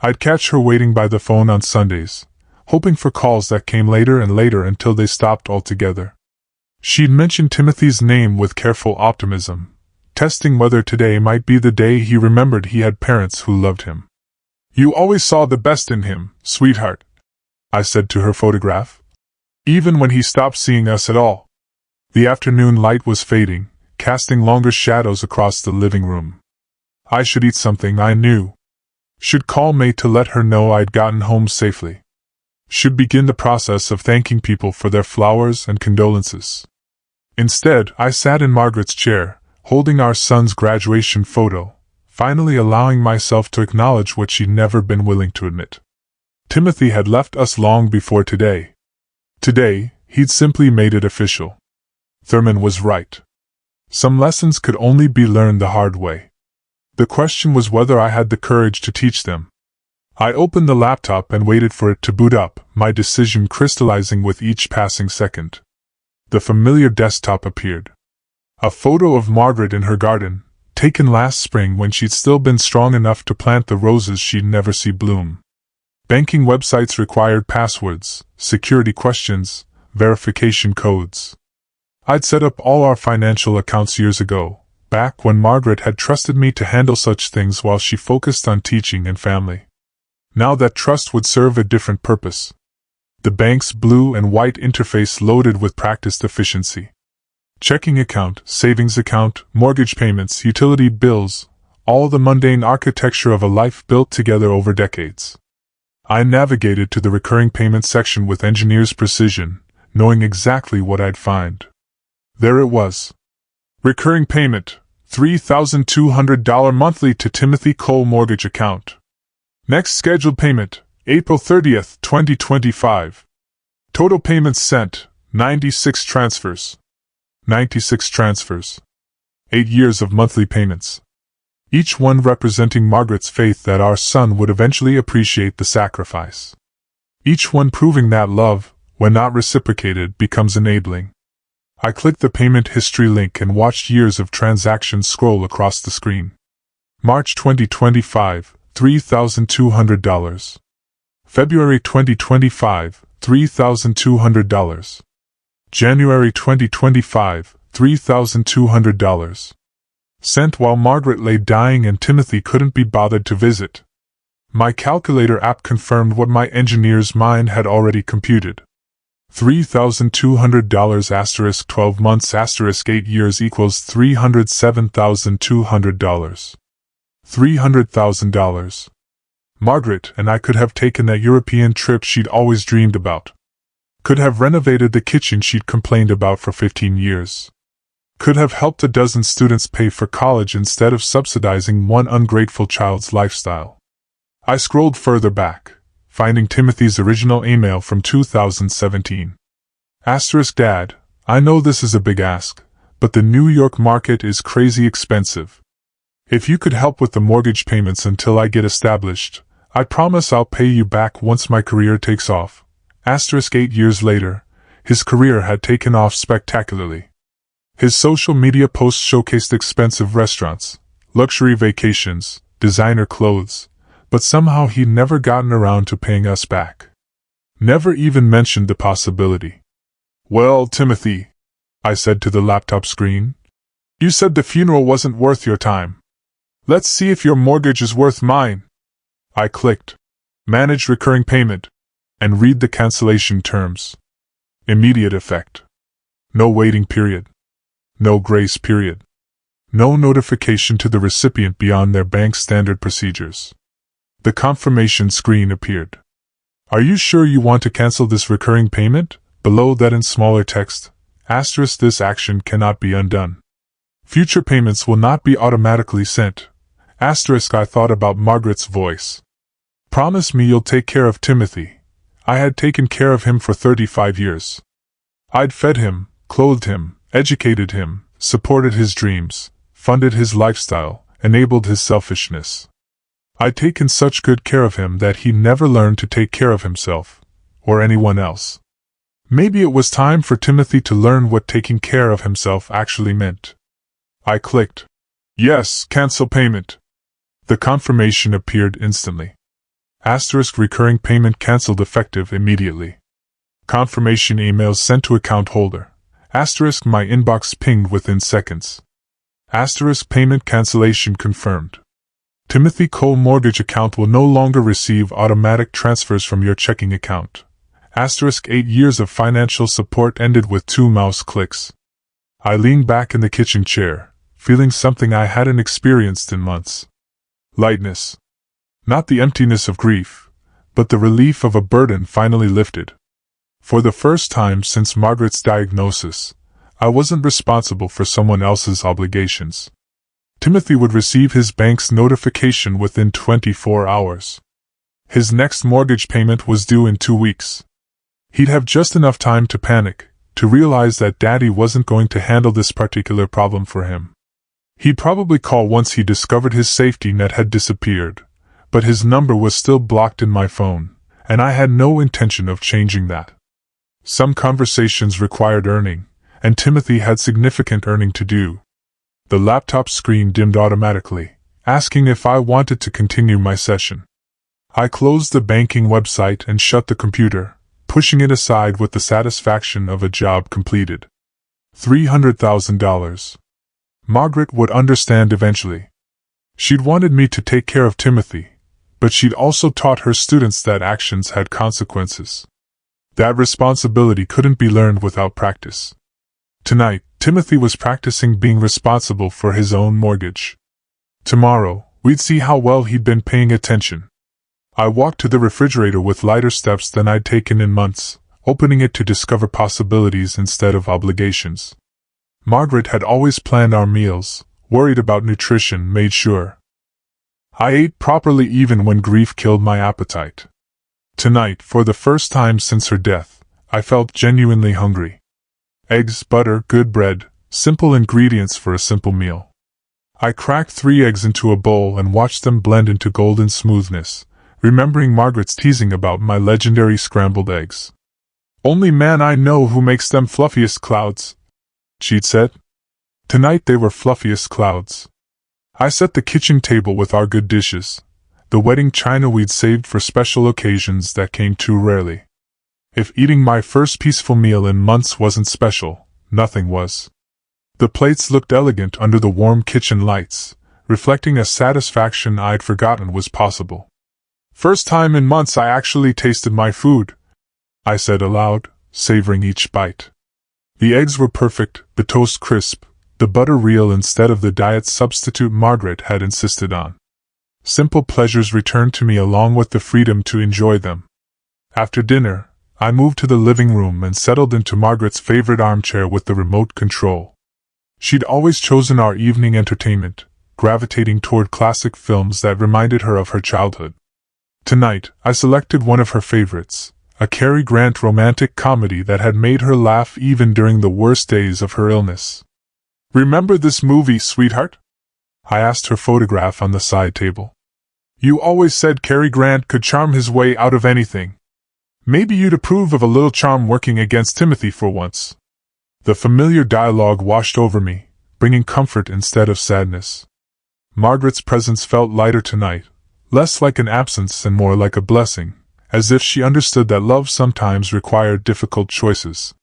I'd catch her waiting by the phone on Sundays, hoping for calls that came later and later until they stopped altogether. She'd mention Timothy's name with careful optimism, testing whether today might be the day he remembered he had parents who loved him. "You always saw the best in him, sweetheart," I said to her photograph. Even when he stopped seeing us at all. The afternoon light was fading, casting longer shadows across the living room. I should eat something, I knew. Should call May to let her know I'd gotten home safely. Should begin the process of thanking people for their flowers and condolences. Instead, I sat in Margaret's chair, holding our son's graduation photo, finally allowing myself to acknowledge what she'd never been willing to admit. Timothy had left us long before today. Today, he'd simply made it official. Thurman was right. Some lessons could only be learned the hard way. The question was whether I had the courage to teach them. I opened the laptop and waited for it to boot up, my decision crystallizing with each passing second. The familiar desktop appeared. A photo of Margaret in her garden, taken last spring when she'd still been strong enough to plant the roses she'd never see bloom. Banking websites required passwords, security questions, verification codes. I'd set up all our financial accounts years ago, back when Margaret had trusted me to handle such things while she focused on teaching and family. Now that trust would serve a different purpose. The bank's blue and white interface loaded with practiced efficiency. Checking account, savings account, mortgage payments, utility bills, all the mundane architecture of a life built together over decades. I navigated to the recurring payment section with engineer's precision, knowing exactly what I'd find. There it was. Recurring payment, $3,200 monthly to Timothy Cole mortgage account. Next scheduled payment, April 30th, 2025. Total payments sent, 96 transfers. 96 transfers. 8 years of monthly payments. Each one representing Margaret's faith that our son would eventually appreciate the sacrifice. Each one proving that love, when not reciprocated, becomes enabling. I clicked the payment history link and watched years of transactions scroll across the screen. March 2025, $3,200. February 2025, $3,200. January 2025, $3,200. Sent while Margaret lay dying and Timothy couldn't be bothered to visit. My calculator app confirmed what my engineer's mind had already computed. $3,200 * 12 months * 8 years equals $307,200. $300,000. Margaret and I could have taken that European trip she'd always dreamed about. Could have renovated the kitchen she'd complained about for 15 years. Could have helped a dozen students pay for college instead of subsidizing one ungrateful child's lifestyle. I scrolled further back, finding Timothy's original email from 2017. Dad, I know this is a big ask, but the New York market is crazy expensive. If you could help with the mortgage payments until I get established, I promise I'll pay you back once my career takes off. 8 years later, his career had taken off spectacularly. His social media posts showcased expensive restaurants, luxury vacations, designer clothes, but somehow he'd never gotten around to paying us back. Never even mentioned the possibility. Well, Timothy, I said to the laptop screen, you said the funeral wasn't worth your time. Let's see if your mortgage is worth mine. I clicked Manage Recurring Payment and read the cancellation terms. Immediate effect. No waiting period. No grace period. No notification to the recipient beyond their bank's standard procedures. The confirmation screen appeared. Are you sure you want to cancel this recurring payment? Below that in smaller text, * this action cannot be undone. Future payments will not be automatically sent. * I thought about Margaret's voice. Promise me you'll take care of Timothy. I had taken care of him for 35 years. I'd fed him, clothed him, educated him, supported his dreams, funded his lifestyle, enabled his selfishness. I'd taken such good care of him that he never learned to take care of himself, or anyone else. Maybe it was time for Timothy to learn what taking care of himself actually meant. I clicked Yes, cancel payment. The confirmation appeared instantly. * recurring payment cancelled effective immediately. Confirmation emails sent to account holder. * my inbox pinged within seconds. * payment cancellation confirmed. Timothy Cole mortgage account will no longer receive automatic transfers from your checking account. * 8 years of financial support ended with 2 mouse clicks. I leaned back in the kitchen chair, feeling something I hadn't experienced in months. Lightness. Not the emptiness of grief, but the relief of a burden finally lifted. For the first time since Margaret's diagnosis, I wasn't responsible for someone else's obligations. Timothy would receive his bank's notification within 24 hours. His next mortgage payment was due in 2 weeks. He'd have just enough time to panic, to realize that Daddy wasn't going to handle this particular problem for him. He'd probably call once he discovered his safety net had disappeared, but his number was still blocked in my phone, and I had no intention of changing that. Some conversations required earning, and Timothy had significant earning to do. The laptop screen dimmed automatically, asking if I wanted to continue my session. I closed the banking website and shut the computer, pushing it aside with the satisfaction of a job completed. $300,000. Margaret would understand eventually. She'd wanted me to take care of Timothy, but she'd also taught her students that actions had consequences. That responsibility couldn't be learned without practice. Tonight, Timothy was practicing being responsible for his own mortgage. Tomorrow, we'd see how well he'd been paying attention. I walked to the refrigerator with lighter steps than I'd taken in months, opening it to discover possibilities instead of obligations. Margaret had always planned our meals, worried about nutrition, made sure I ate properly even when grief killed my appetite. Tonight, for the first time since her death, I felt genuinely hungry. Eggs, butter, good bread, simple ingredients for a simple meal. I cracked 3 eggs into a bowl and watched them blend into golden smoothness, remembering Margaret's teasing about my legendary scrambled eggs. "Only man I know who makes them fluffiest clouds," she'd said. Tonight they were fluffiest clouds. I set the kitchen table with our good dishes, the wedding china we'd saved for special occasions that came too rarely. If eating my first peaceful meal in months wasn't special, nothing was. The plates looked elegant under the warm kitchen lights, reflecting a satisfaction I'd forgotten was possible. "First time in months I actually tasted my food," I said aloud, savoring each bite. The eggs were perfect, the toast crisp, the butter real instead of the diet substitute Margaret had insisted on. Simple pleasures returned to me along with the freedom to enjoy them. After dinner, I moved to the living room and settled into Margaret's favorite armchair with the remote control. She'd always chosen our evening entertainment, gravitating toward classic films that reminded her of her childhood. Tonight, I selected one of her favorites, a Cary Grant romantic comedy that had made her laugh even during the worst days of her illness. "Remember this movie, sweetheart?" I asked her photograph on the side table. "You always said Cary Grant could charm his way out of anything. Maybe you'd approve of a little charm working against Timothy for once." The familiar dialogue washed over me, bringing comfort instead of sadness. Margaret's presence felt lighter tonight, less like an absence and more like a blessing, as if she understood that love sometimes required difficult choices.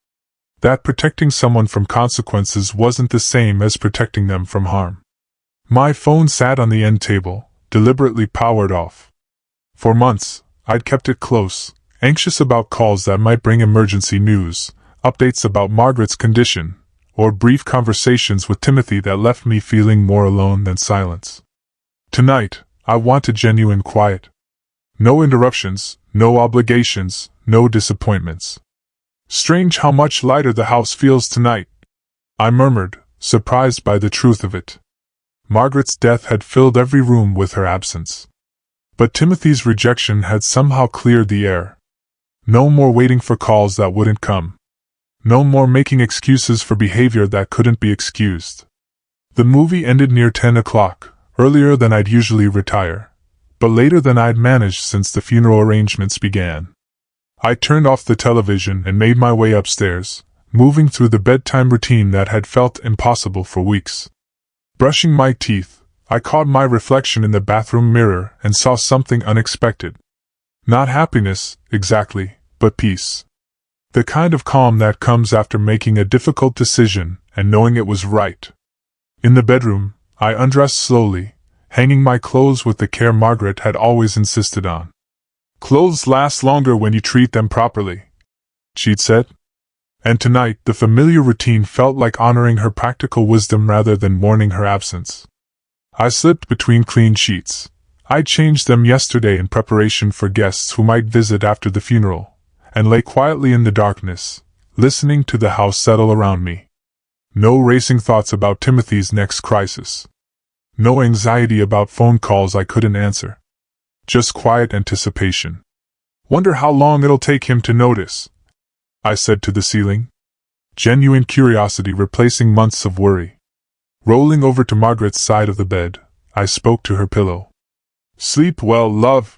That protecting someone from consequences wasn't the same as protecting them from harm. My phone sat on the end table, deliberately powered off. For months, I'd kept it close, anxious about calls that might bring emergency news, updates about Margaret's condition, or brief conversations with Timothy that left me feeling more alone than silence. Tonight, I wanted genuine quiet. No interruptions, no obligations, no disappointments. "Strange how much lighter the house feels tonight," I murmured, surprised by the truth of it. Margaret's death had filled every room with her absence. But Timothy's rejection had somehow cleared the air. No more waiting for calls that wouldn't come. No more making excuses for behavior that couldn't be excused. The movie ended near 10 o'clock, earlier than I'd usually retire, but later than I'd managed since the funeral arrangements began. I turned off the television and made my way upstairs, moving through the bedtime routine that had felt impossible for weeks. Brushing my teeth, I caught my reflection in the bathroom mirror and saw something unexpected. Not happiness, exactly, but peace. The kind of calm that comes after making a difficult decision and knowing it was right. In the bedroom, I undressed slowly, hanging my clothes with the care Margaret had always insisted on. "Clothes last longer when you treat them properly," she'd said. And tonight, the familiar routine felt like honoring her practical wisdom rather than mourning her absence. I slipped between clean sheets. I changed them yesterday in preparation for guests who might visit after the funeral, and lay quietly in the darkness, listening to the house settle around me. No racing thoughts about Timothy's next crisis. No anxiety about phone calls I couldn't answer. Just quiet anticipation. "Wonder how long it'll take him to notice," I said to the ceiling. genuine curiosity replacing months of worry. Rolling over to Margaret's side of the bed, I spoke to her pillow. "Sleep well, love.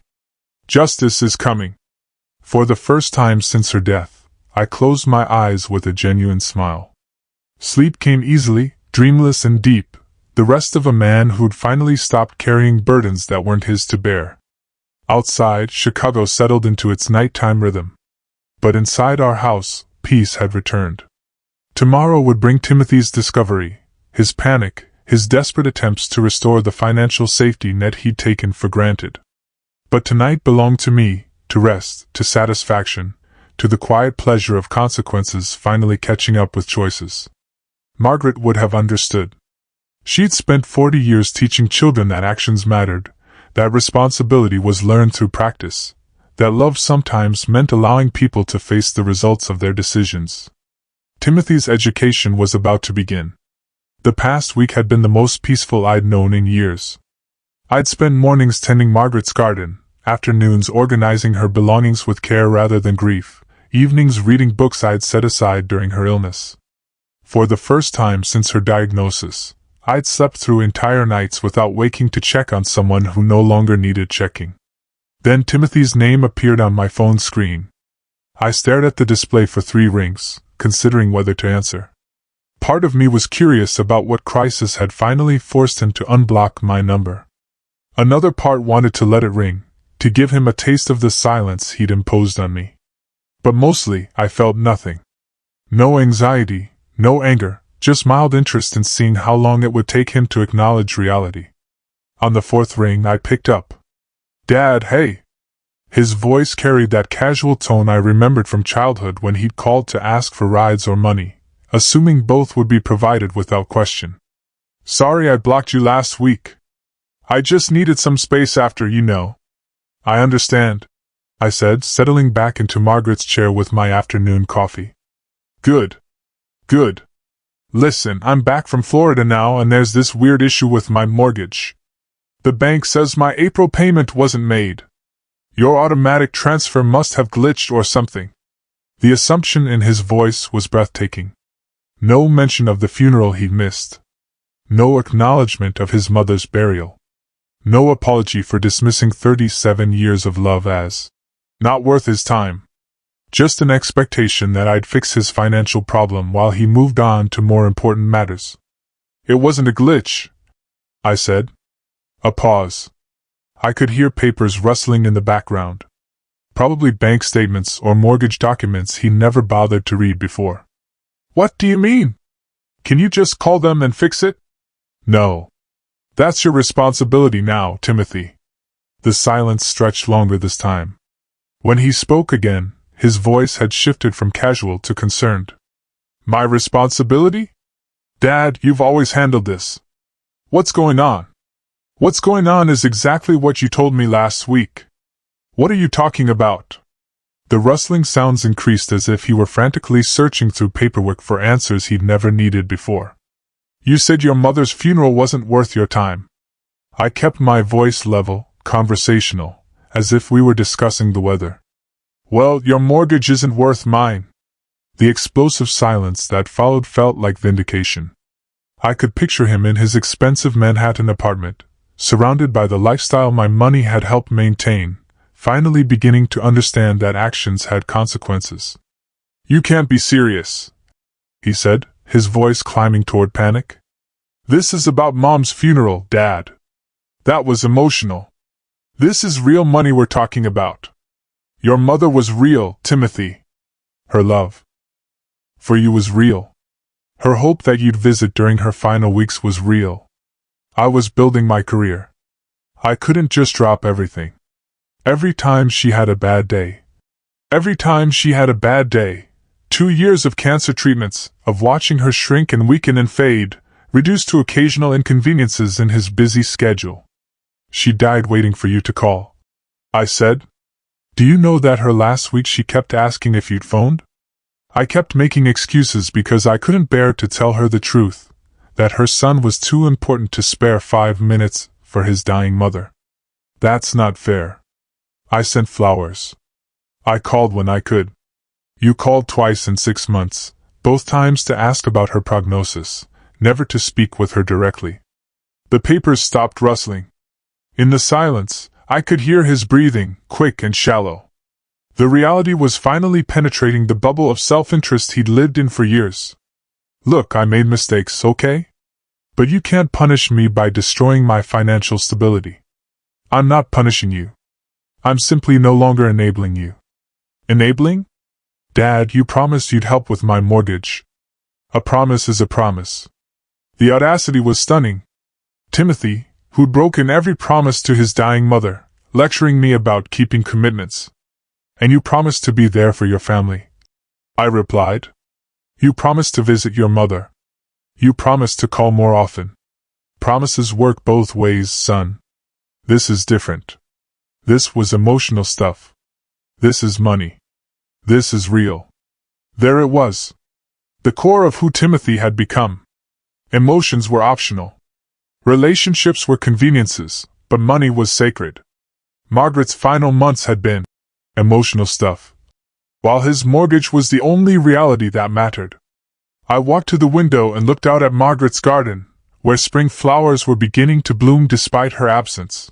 Justice is coming." For the first time since her death, I closed my eyes with a genuine smile. Sleep came easily, dreamless and deep, the rest of a man who'd finally stopped carrying burdens that weren't his to bear. Outside, Chicago settled into its nighttime rhythm. But inside our house, peace had returned. Tomorrow would bring Timothy's discovery, his panic, his desperate attempts to restore the financial safety net he'd taken for granted. But tonight belonged to me, to rest, to satisfaction, to the quiet pleasure of consequences finally catching up with choices. Margaret would have understood. She'd spent 40 years teaching children that actions mattered, that responsibility was learned through practice, that love sometimes meant allowing people to face the results of their decisions. Timothy's education was about to begin. The past week had been the most peaceful I'd known in years. I'd spent mornings tending Margaret's garden, afternoons organizing her belongings with care rather than grief, evenings reading books I'd set aside during her illness. For the first time since her diagnosis, I'd slept through entire nights without waking to check on someone who no longer needed checking. Then Timothy's name appeared on my phone screen. I stared at the display for 3 rings, considering whether to answer. Part of me was curious about what crisis had finally forced him to unblock my number. Another part wanted to let it ring, to give him a taste of the silence he'd imposed on me. But mostly, I felt nothing. No anxiety, no anger, just mild interest in seeing how long it would take him to acknowledge reality. On the 4th ring, I picked up. "Dad, hey." His voice carried that casual tone I remembered from childhood when he'd called to ask for rides or money, assuming both would be provided without question. "Sorry I blocked you last week. I just needed some space after, you know." "I understand," I said, settling back into Margaret's chair with my afternoon coffee. Good. Listen, I'm back from Florida now and there's this weird issue with my mortgage. The bank says my April payment wasn't made. Your automatic transfer must have glitched or something." The assumption in his voice was breathtaking. No mention of the funeral he'd missed. No acknowledgement of his mother's burial. No apology for dismissing 37 years of love as not worth his time. Just an expectation that I'd fix his financial problem while he moved on to more important matters. "It wasn't a glitch," I said. A pause. I could hear papers rustling in the background. Probably bank statements or mortgage documents he never bothered to read before. "What do you mean? Can you just call them and fix it?" "No. That's your responsibility now, Timothy." The silence stretched longer this time. When he spoke again, his voice had shifted from casual to concerned. "My responsibility? Dad, you've always handled this. What's going on?" "What's going on is exactly what you told me last week." "What are you talking about?" The rustling sounds increased as if he were frantically searching through paperwork for answers he'd never needed before. "You said your mother's funeral wasn't worth your time." I kept my voice level, conversational, as if we were discussing the weather. "Well, your mortgage isn't worth mine." The explosive silence that followed felt like vindication. I could picture him in his expensive Manhattan apartment, surrounded by the lifestyle my money had helped maintain, finally beginning to understand that actions had consequences. "You can't be serious," he said, his voice climbing toward panic. "This is about Mom's funeral, Dad. That was emotional. This is real money we're talking about. Your mother was real, Timothy. Her love for you was real. Her hope that you'd visit during her final weeks was real. I was building my career. I couldn't just drop everything. Every time she had a bad day. 2 years of cancer treatments, of watching her shrink and weaken and fade, reduced to occasional inconveniences in his busy schedule. She died waiting for you to call," I said. "Do you know that her last week she kept asking if you'd phoned?" I kept making excuses because I couldn't bear to tell her the truth, that her son was too important to spare 5 minutes for his dying mother. "That's not fair. I sent flowers. I called when I could. You called twice in 6 months, Both times to ask about her prognosis, never to speak with her directly. The papers stopped rustling. In the silence, I could hear his breathing, quick and shallow. The reality was finally penetrating the bubble of self-interest he'd lived in for years. Look, I made mistakes, okay? But you can't punish me by destroying my financial stability. I'm not punishing you. I'm simply no longer enabling you. Enabling? Dad, you promised you'd help with my mortgage. A promise is a promise. The audacity was stunning. Timothy, who'd broken every promise to his dying mother, lecturing me about keeping commitments. And you promised to be there for your family. I replied. You promised to visit your mother. You promised to call more often. Promises work both ways, son. This is different. This was emotional stuff. This is money. This is real. There it was. The core of who Timothy had become. Emotions were optional. Relationships were conveniences, but money was sacred. Margaret's final months had been emotional stuff, while his mortgage was the only reality that mattered. I walked to the window and looked out at Margaret's garden, where spring flowers were beginning to bloom despite her absence.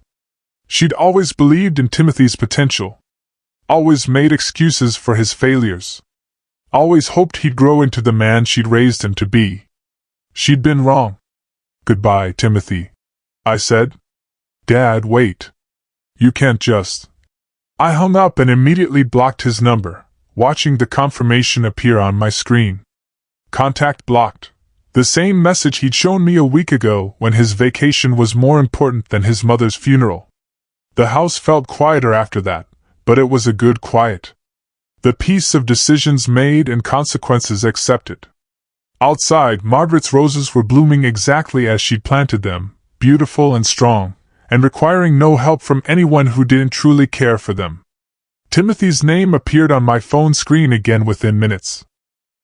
She'd always believed in Timothy's potential, always made excuses for his failures, always hoped he'd grow into the man she'd raised him to be. She'd been wrong. Goodbye, Timothy, I said. Dad, wait. You can't just. I hung up and immediately blocked his number, watching the confirmation appear on my screen. Contact blocked. The same message he'd shown me a week ago when his vacation was more important than his mother's funeral. The house felt quieter after that, but it was a good quiet. The peace of decisions made and consequences accepted. Outside, Margaret's roses were blooming exactly as she'd planted them, beautiful and strong, and requiring no help from anyone who didn't truly care for them. Timothy's name appeared on my phone screen again within minutes.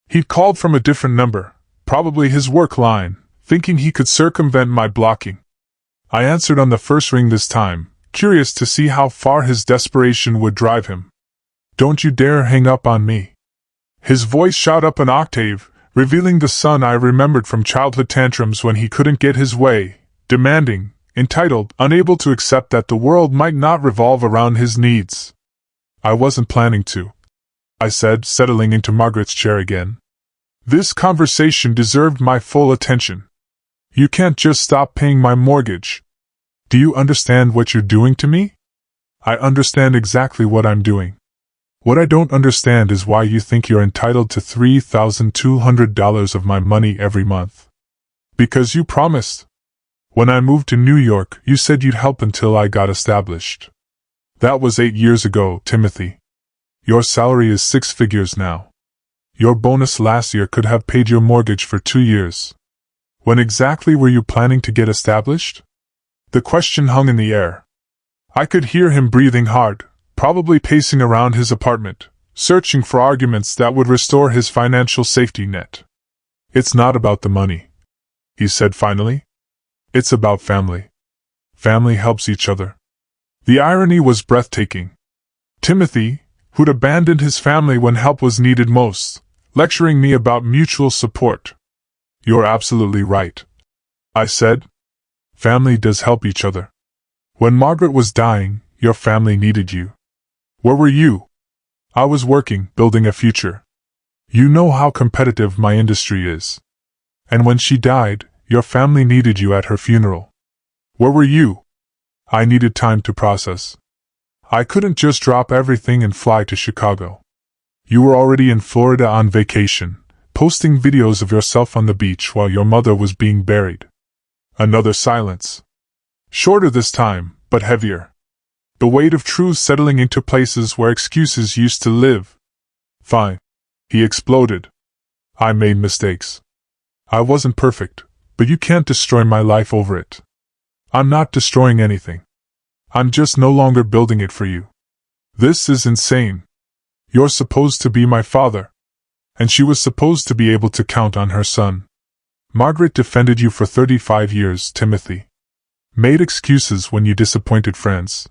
He'd called from a different number, probably his work line, thinking he could circumvent my blocking. I answered on the first ring this time, curious to see how far his desperation would drive him. Don't you dare hang up on me. His voice shot up an octave, revealing the son I remembered from childhood tantrums when he couldn't get his way, demanding, entitled, unable to accept that the world might not revolve around his needs. I wasn't planning to, I said, settling into Margaret's chair again. This conversation deserved my full attention. You can't just stop paying my mortgage. Do you understand what you're doing to me? I understand exactly what I'm doing. What I don't understand is why you think you're entitled to $3,200 of my money every month. Because you promised. When I moved to New York, you said you'd help until I got established. That was 8 years ago, Timothy. Your salary is 6 figures now. Your bonus last year could have paid your mortgage for 2 years. When exactly were you planning to get established? The question hung in the air. I could hear him breathing hard, probably pacing around his apartment, searching for arguments that would restore his financial safety net. It's not about the money, he said finally. It's about family. Family helps each other. The irony was breathtaking. Timothy, who'd abandoned his family when help was needed most, lecturing me about mutual support. You're absolutely right, I said. Family does help each other. When Margaret was dying, your family needed you. Where were you? I was working, building a future. You know how competitive my industry is. And when she died, your family needed you at her funeral. Where were you? I needed time to process. I couldn't just drop everything and fly to Chicago. You were already in Florida on vacation, posting videos of yourself on the beach while your mother was being buried. Another silence. Shorter this time, but heavier. The weight of truth settling into places where excuses used to live. Fine. He exploded. I made mistakes. I wasn't perfect, but you can't destroy my life over it. I'm not destroying anything. I'm just no longer building it for you. This is insane. You're supposed to be my father. And she was supposed to be able to count on her son. Margaret defended you for 35 years, Timothy. Made excuses when you disappointed friends.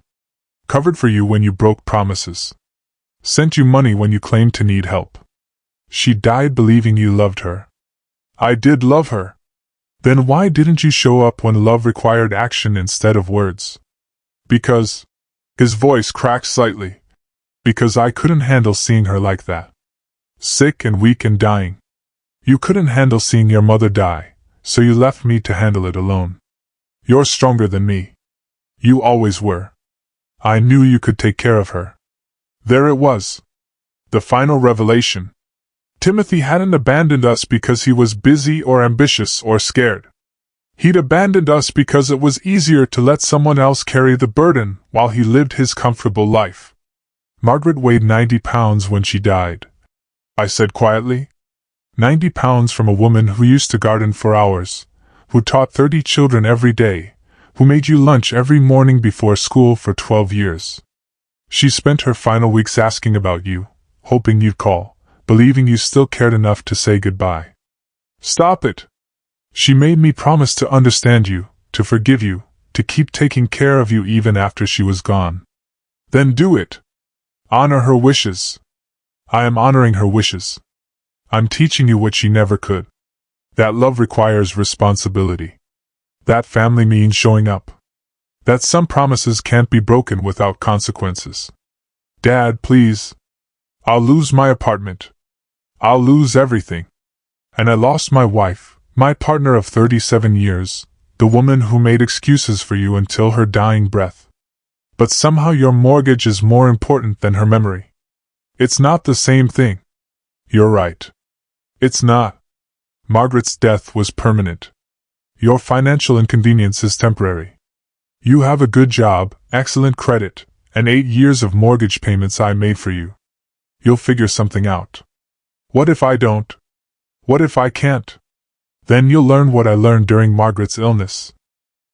Covered for you when you broke promises. Sent you money when you claimed to need help. She died believing you loved her. I did love her. Then why didn't you show up when love required action instead of words? Because, his voice cracked slightly, because I couldn't handle seeing her like that. Sick and weak and dying. You couldn't handle seeing your mother die, so you left me to handle it alone. You're stronger than me. You always were. I knew you could take care of her. There it was. The final revelation. Timothy hadn't abandoned us because he was busy or ambitious or scared. He'd abandoned us because it was easier to let someone else carry the burden while he lived his comfortable life. Margaret weighed 90 pounds when she died, I said quietly. 90 pounds from a woman who used to garden for hours, who taught 30 children every day, who made you lunch every morning before school for 12 years. She spent her final weeks asking about you, hoping you'd call, believing you still cared enough to say goodbye. Stop it! She made me promise to understand you, to forgive you, to keep taking care of you even after she was gone. Then do it! Honor her wishes. I am honoring her wishes. I'm teaching you what she never could. That love requires responsibility. That family means showing up. That some promises can't be broken without consequences. Dad, please. I'll lose my apartment. I'll lose everything. And I lost my wife, my partner of 37 years, the woman who made excuses for you until her dying breath. But somehow your mortgage is more important than her memory. It's not the same thing. You're right. It's not. Margaret's death was permanent. Your financial inconvenience is temporary. You have a good job, excellent credit, and 8 years of mortgage payments I made for you. You'll figure something out. What if I don't? What if I can't? Then you'll learn what I learned during Margaret's illness.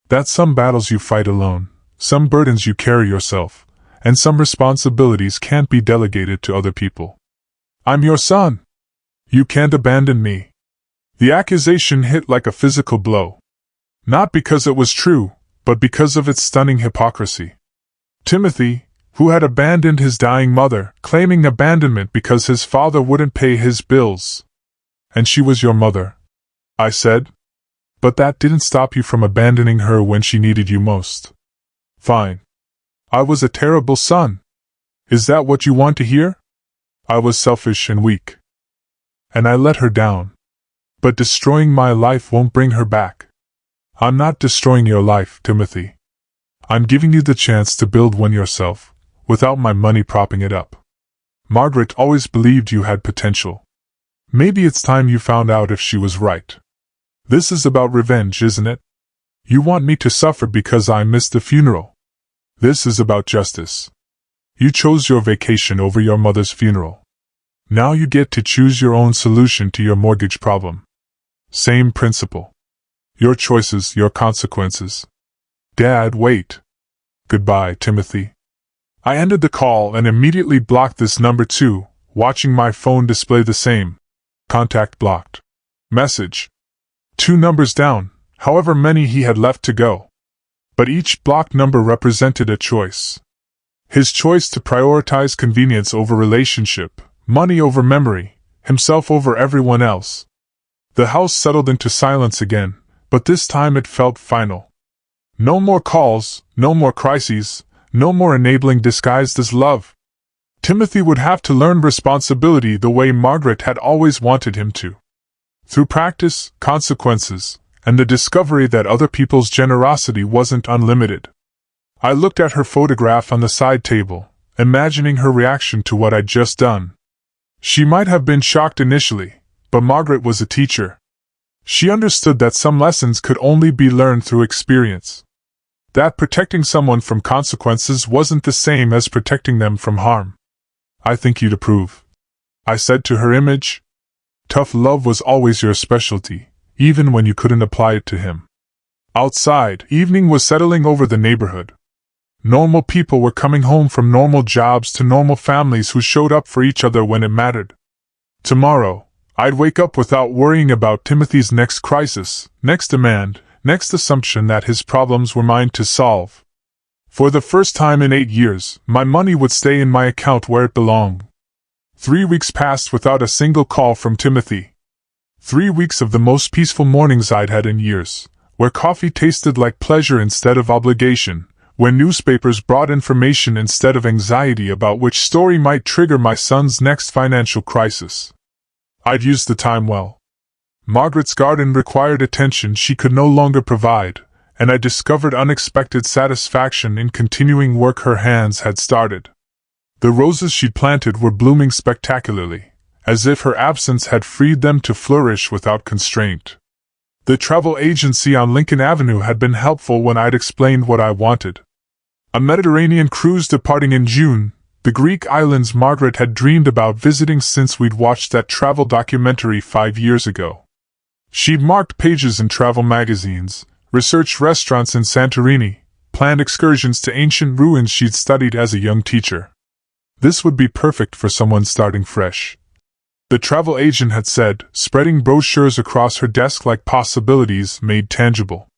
That some battles you fight alone, some burdens you carry yourself, and some responsibilities can't be delegated to other people. I'm your son. You can't abandon me. The accusation hit like a physical blow. Not because it was true, but because of its stunning hypocrisy. Timothy, who had abandoned his dying mother, claiming abandonment because his father wouldn't pay his bills. And she was your mother, I said. But that didn't stop you from abandoning her when she needed you most. Fine. I was a terrible son. Is that what you want to hear? I was selfish and weak. And I let her down. But destroying my life won't bring her back. I'm not destroying your life, Timothy. I'm giving you the chance to build one yourself, without my money propping it up. Margaret always believed you had potential. Maybe it's time you found out if she was right. This is about revenge, isn't it? You want me to suffer because I missed the funeral. This is about justice. You chose your vacation over your mother's funeral. Now you get to choose your own solution to your mortgage problem. Same principle. Your choices, your consequences. Dad, wait. Goodbye, Timothy. I ended the call and immediately blocked this number too, watching my phone display the same. Contact blocked. Message. 2 numbers down, however many he had left to go. But each blocked number represented a choice. His choice to prioritize convenience over relationship, money over memory, himself over everyone else. The house settled into silence again, but this time it felt final. No more calls, no more crises, no more enabling disguised as love. Timothy would have to learn responsibility the way Margaret had always wanted him to. Through practice, consequences, and the discovery that other people's generosity wasn't unlimited. I looked at her photograph on the side table, imagining her reaction to what I'd just done. She might have been shocked initially, but Margaret was a teacher. She understood that some lessons could only be learned through experience. That protecting someone from consequences wasn't the same as protecting them from harm. I think you'd approve, I said to her image. Tough love was always your specialty, even when you couldn't apply it to him. Outside, evening was settling over the neighborhood. Normal people were coming home from normal jobs to normal families who showed up for each other when it mattered. Tomorrow, I'd wake up without worrying about Timothy's next crisis, next demand, next assumption that his problems were mine to solve. For the first time in 8 years, my money would stay in my account where it belonged. 3 weeks passed without a single call from Timothy. 3 weeks of the most peaceful mornings I'd had in years, where coffee tasted like pleasure instead of obligation, where newspapers brought information instead of anxiety about which story might trigger my son's next financial crisis. I'd used the time well. Margaret's garden required attention she could no longer provide, and I discovered unexpected satisfaction in continuing work her hands had started. The roses she'd planted were blooming spectacularly, as if her absence had freed them to flourish without constraint. The travel agency on Lincoln Avenue had been helpful when I'd explained what I wanted. A Mediterranean cruise departing in June, the Greek islands Margaret had dreamed about visiting since we'd watched that travel documentary 5 years ago. She'd marked pages in travel magazines, researched restaurants in Santorini, planned excursions to ancient ruins she'd studied as a young teacher. This would be perfect for someone starting fresh. The travel agent had said, spreading brochures across her desk like possibilities made tangible.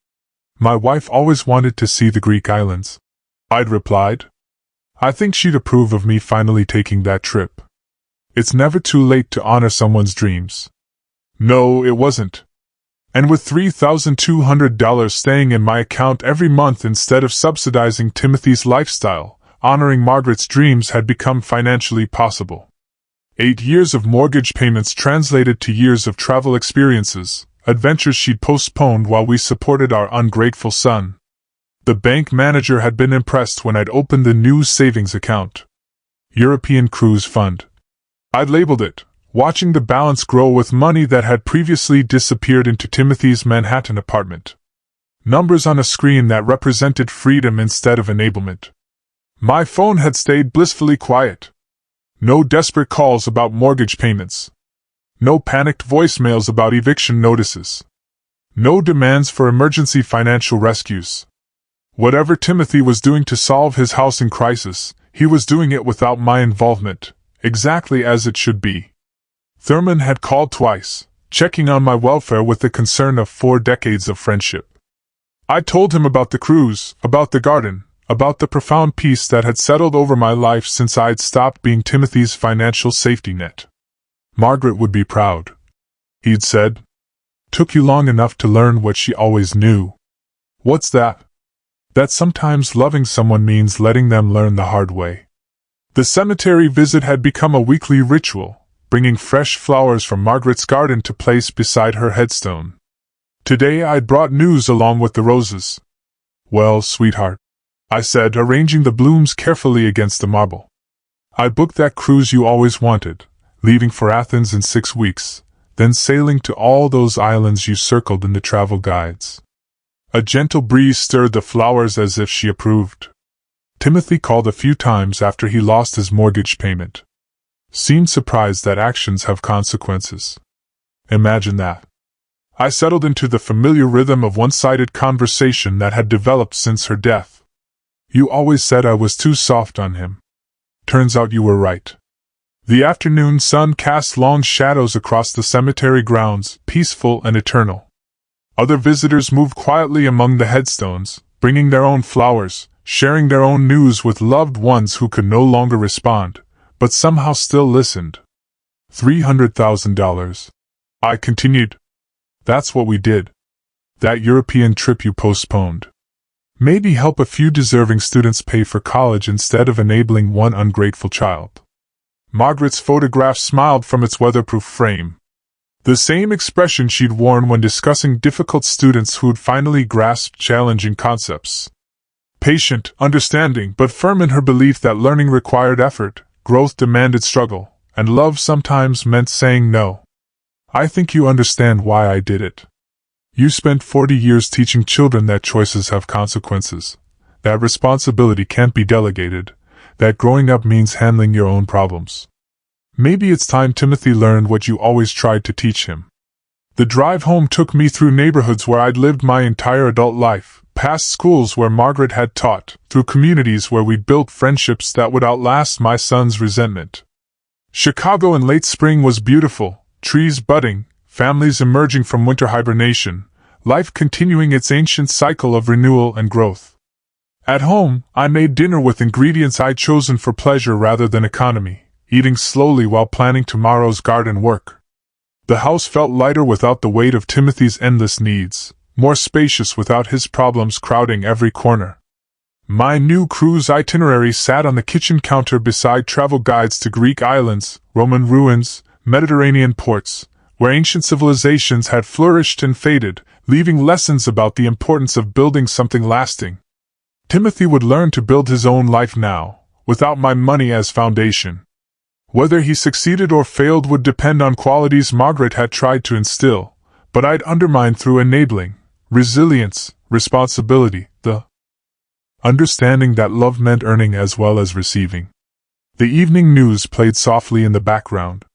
My wife always wanted to see the Greek islands, I'd replied. I think she'd approve of me finally taking that trip. It's never too late to honor someone's dreams. No, it wasn't. And with $3,200 staying in my account every month instead of subsidizing Timothy's lifestyle, honoring Margaret's dreams had become financially possible. 8 years of mortgage payments translated to years of travel experiences, adventures she'd postponed while we supported our ungrateful son. The bank manager had been impressed when I'd opened the new savings account. European Cruise Fund. I'd labeled it, watching the balance grow with money that had previously disappeared into Timothy's Manhattan apartment. Numbers on a screen that represented freedom instead of enablement. My phone had stayed blissfully quiet. No desperate calls about mortgage payments. No panicked voicemails about eviction notices. No demands for emergency financial rescues. Whatever Timothy was doing to solve his housing crisis, he was doing it without my involvement, exactly as it should be. Thurman had called twice, checking on my welfare with the concern of 4 decades of friendship. I told him about the cruise, about the garden, about the profound peace that had settled over my life since I'd stopped being Timothy's financial safety net. Margaret would be proud, he'd said. Took you long enough to learn what she always knew. What's that? That sometimes loving someone means letting them learn the hard way. The cemetery visit had become a weekly ritual, bringing fresh flowers from Margaret's garden to place beside her headstone. Today I'd brought news along with the roses. Well, sweetheart, I said, arranging the blooms carefully against the marble. I booked that cruise you always wanted, leaving for Athens in 6 weeks, then sailing to all those islands you circled in the travel guides. A gentle breeze stirred the flowers as if she approved. Timothy called a few times after he lost his mortgage payment. Seemed surprised that actions have consequences. Imagine that. I settled into the familiar rhythm of one-sided conversation that had developed since her death. You always said I was too soft on him. Turns out you were right. The afternoon sun cast long shadows across the cemetery grounds, peaceful and eternal. Other visitors moved quietly among the headstones, bringing their own flowers, sharing their own news with loved ones who could no longer respond, but somehow still listened. $300,000. I continued. That's what we did. That European trip you postponed. Maybe help a few deserving students pay for college instead of enabling one ungrateful child. Margaret's photograph smiled from its weatherproof frame. The same expression she'd worn when discussing difficult students who'd finally grasped challenging concepts. Patient, understanding, but firm in her belief that learning required effort, growth demanded struggle, and love sometimes meant saying no. I think you understand why I did it. You spent 40 years teaching children that choices have consequences, that responsibility can't be delegated, that growing up means handling your own problems. Maybe it's time Timothy learned what you always tried to teach him. The drive home took me through neighborhoods where I'd lived my entire adult life, past schools where Margaret had taught, through communities where we'd built friendships that would outlast my son's resentment. Chicago in late spring was beautiful, trees budding, families emerging from winter hibernation, life continuing its ancient cycle of renewal and growth. At home, I made dinner with ingredients I'd chosen for pleasure rather than economy, eating slowly while planning tomorrow's garden work. The house felt lighter without the weight of Timothy's endless needs, more spacious without his problems crowding every corner. My new cruise itinerary sat on the kitchen counter beside travel guides to Greek islands, Roman ruins, Mediterranean ports, where ancient civilizations had flourished and faded, leaving lessons about the importance of building something lasting. Timothy would learn to build his own life now, without my money as foundation. Whether he succeeded or failed would depend on qualities Margaret had tried to instill, but I'd undermine through enabling, resilience, responsibility, the understanding that love meant earning as well as receiving. The evening news played softly in the background.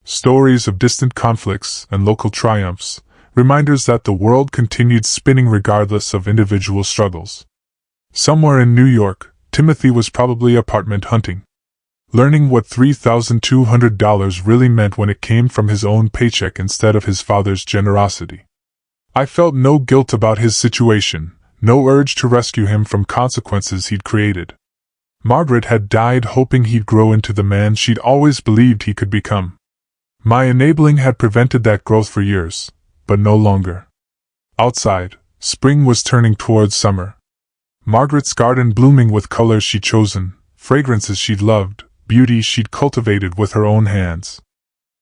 Stories of distant conflicts and local triumphs, reminders that the world continued spinning regardless of individual struggles. Somewhere in New York, Timothy was probably apartment hunting, learning what $3,200 really meant when it came from his own paycheck instead of his father's generosity. I felt no guilt about his situation, no urge to rescue him from consequences he'd created. Margaret had died hoping he'd grow into the man she'd always believed he could become. My enabling had prevented that growth for years, but no longer. Outside, spring was turning towards summer. Margaret's garden blooming with colors she'd chosen, fragrances she'd loved, beauty she'd cultivated with her own hands.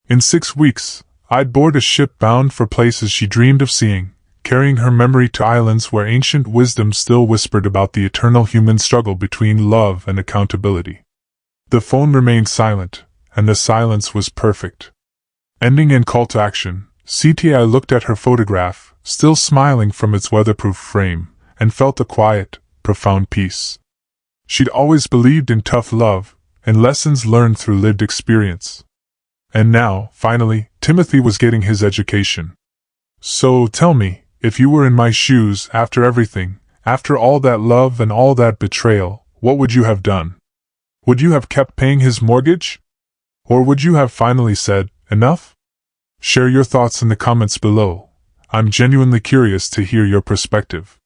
In 6 weeks, I'd board a ship bound for places she dreamed of seeing, carrying her memory to islands where ancient wisdom still whispered about the eternal human struggle between love and accountability. The phone remained silent, and the silence was perfect. Ending in call to action, I looked at her photograph, still smiling from its weatherproof frame, and felt a quiet, profound peace. She'd always believed in tough love, and lessons learned through lived experience. And now, finally, Timothy was getting his education. So tell me, if you were in my shoes after everything, after all that love and all that betrayal, what would you have done? Would you have kept paying his mortgage? Or would you have finally said, enough? Share your thoughts in the comments below. I'm genuinely curious to hear your perspective.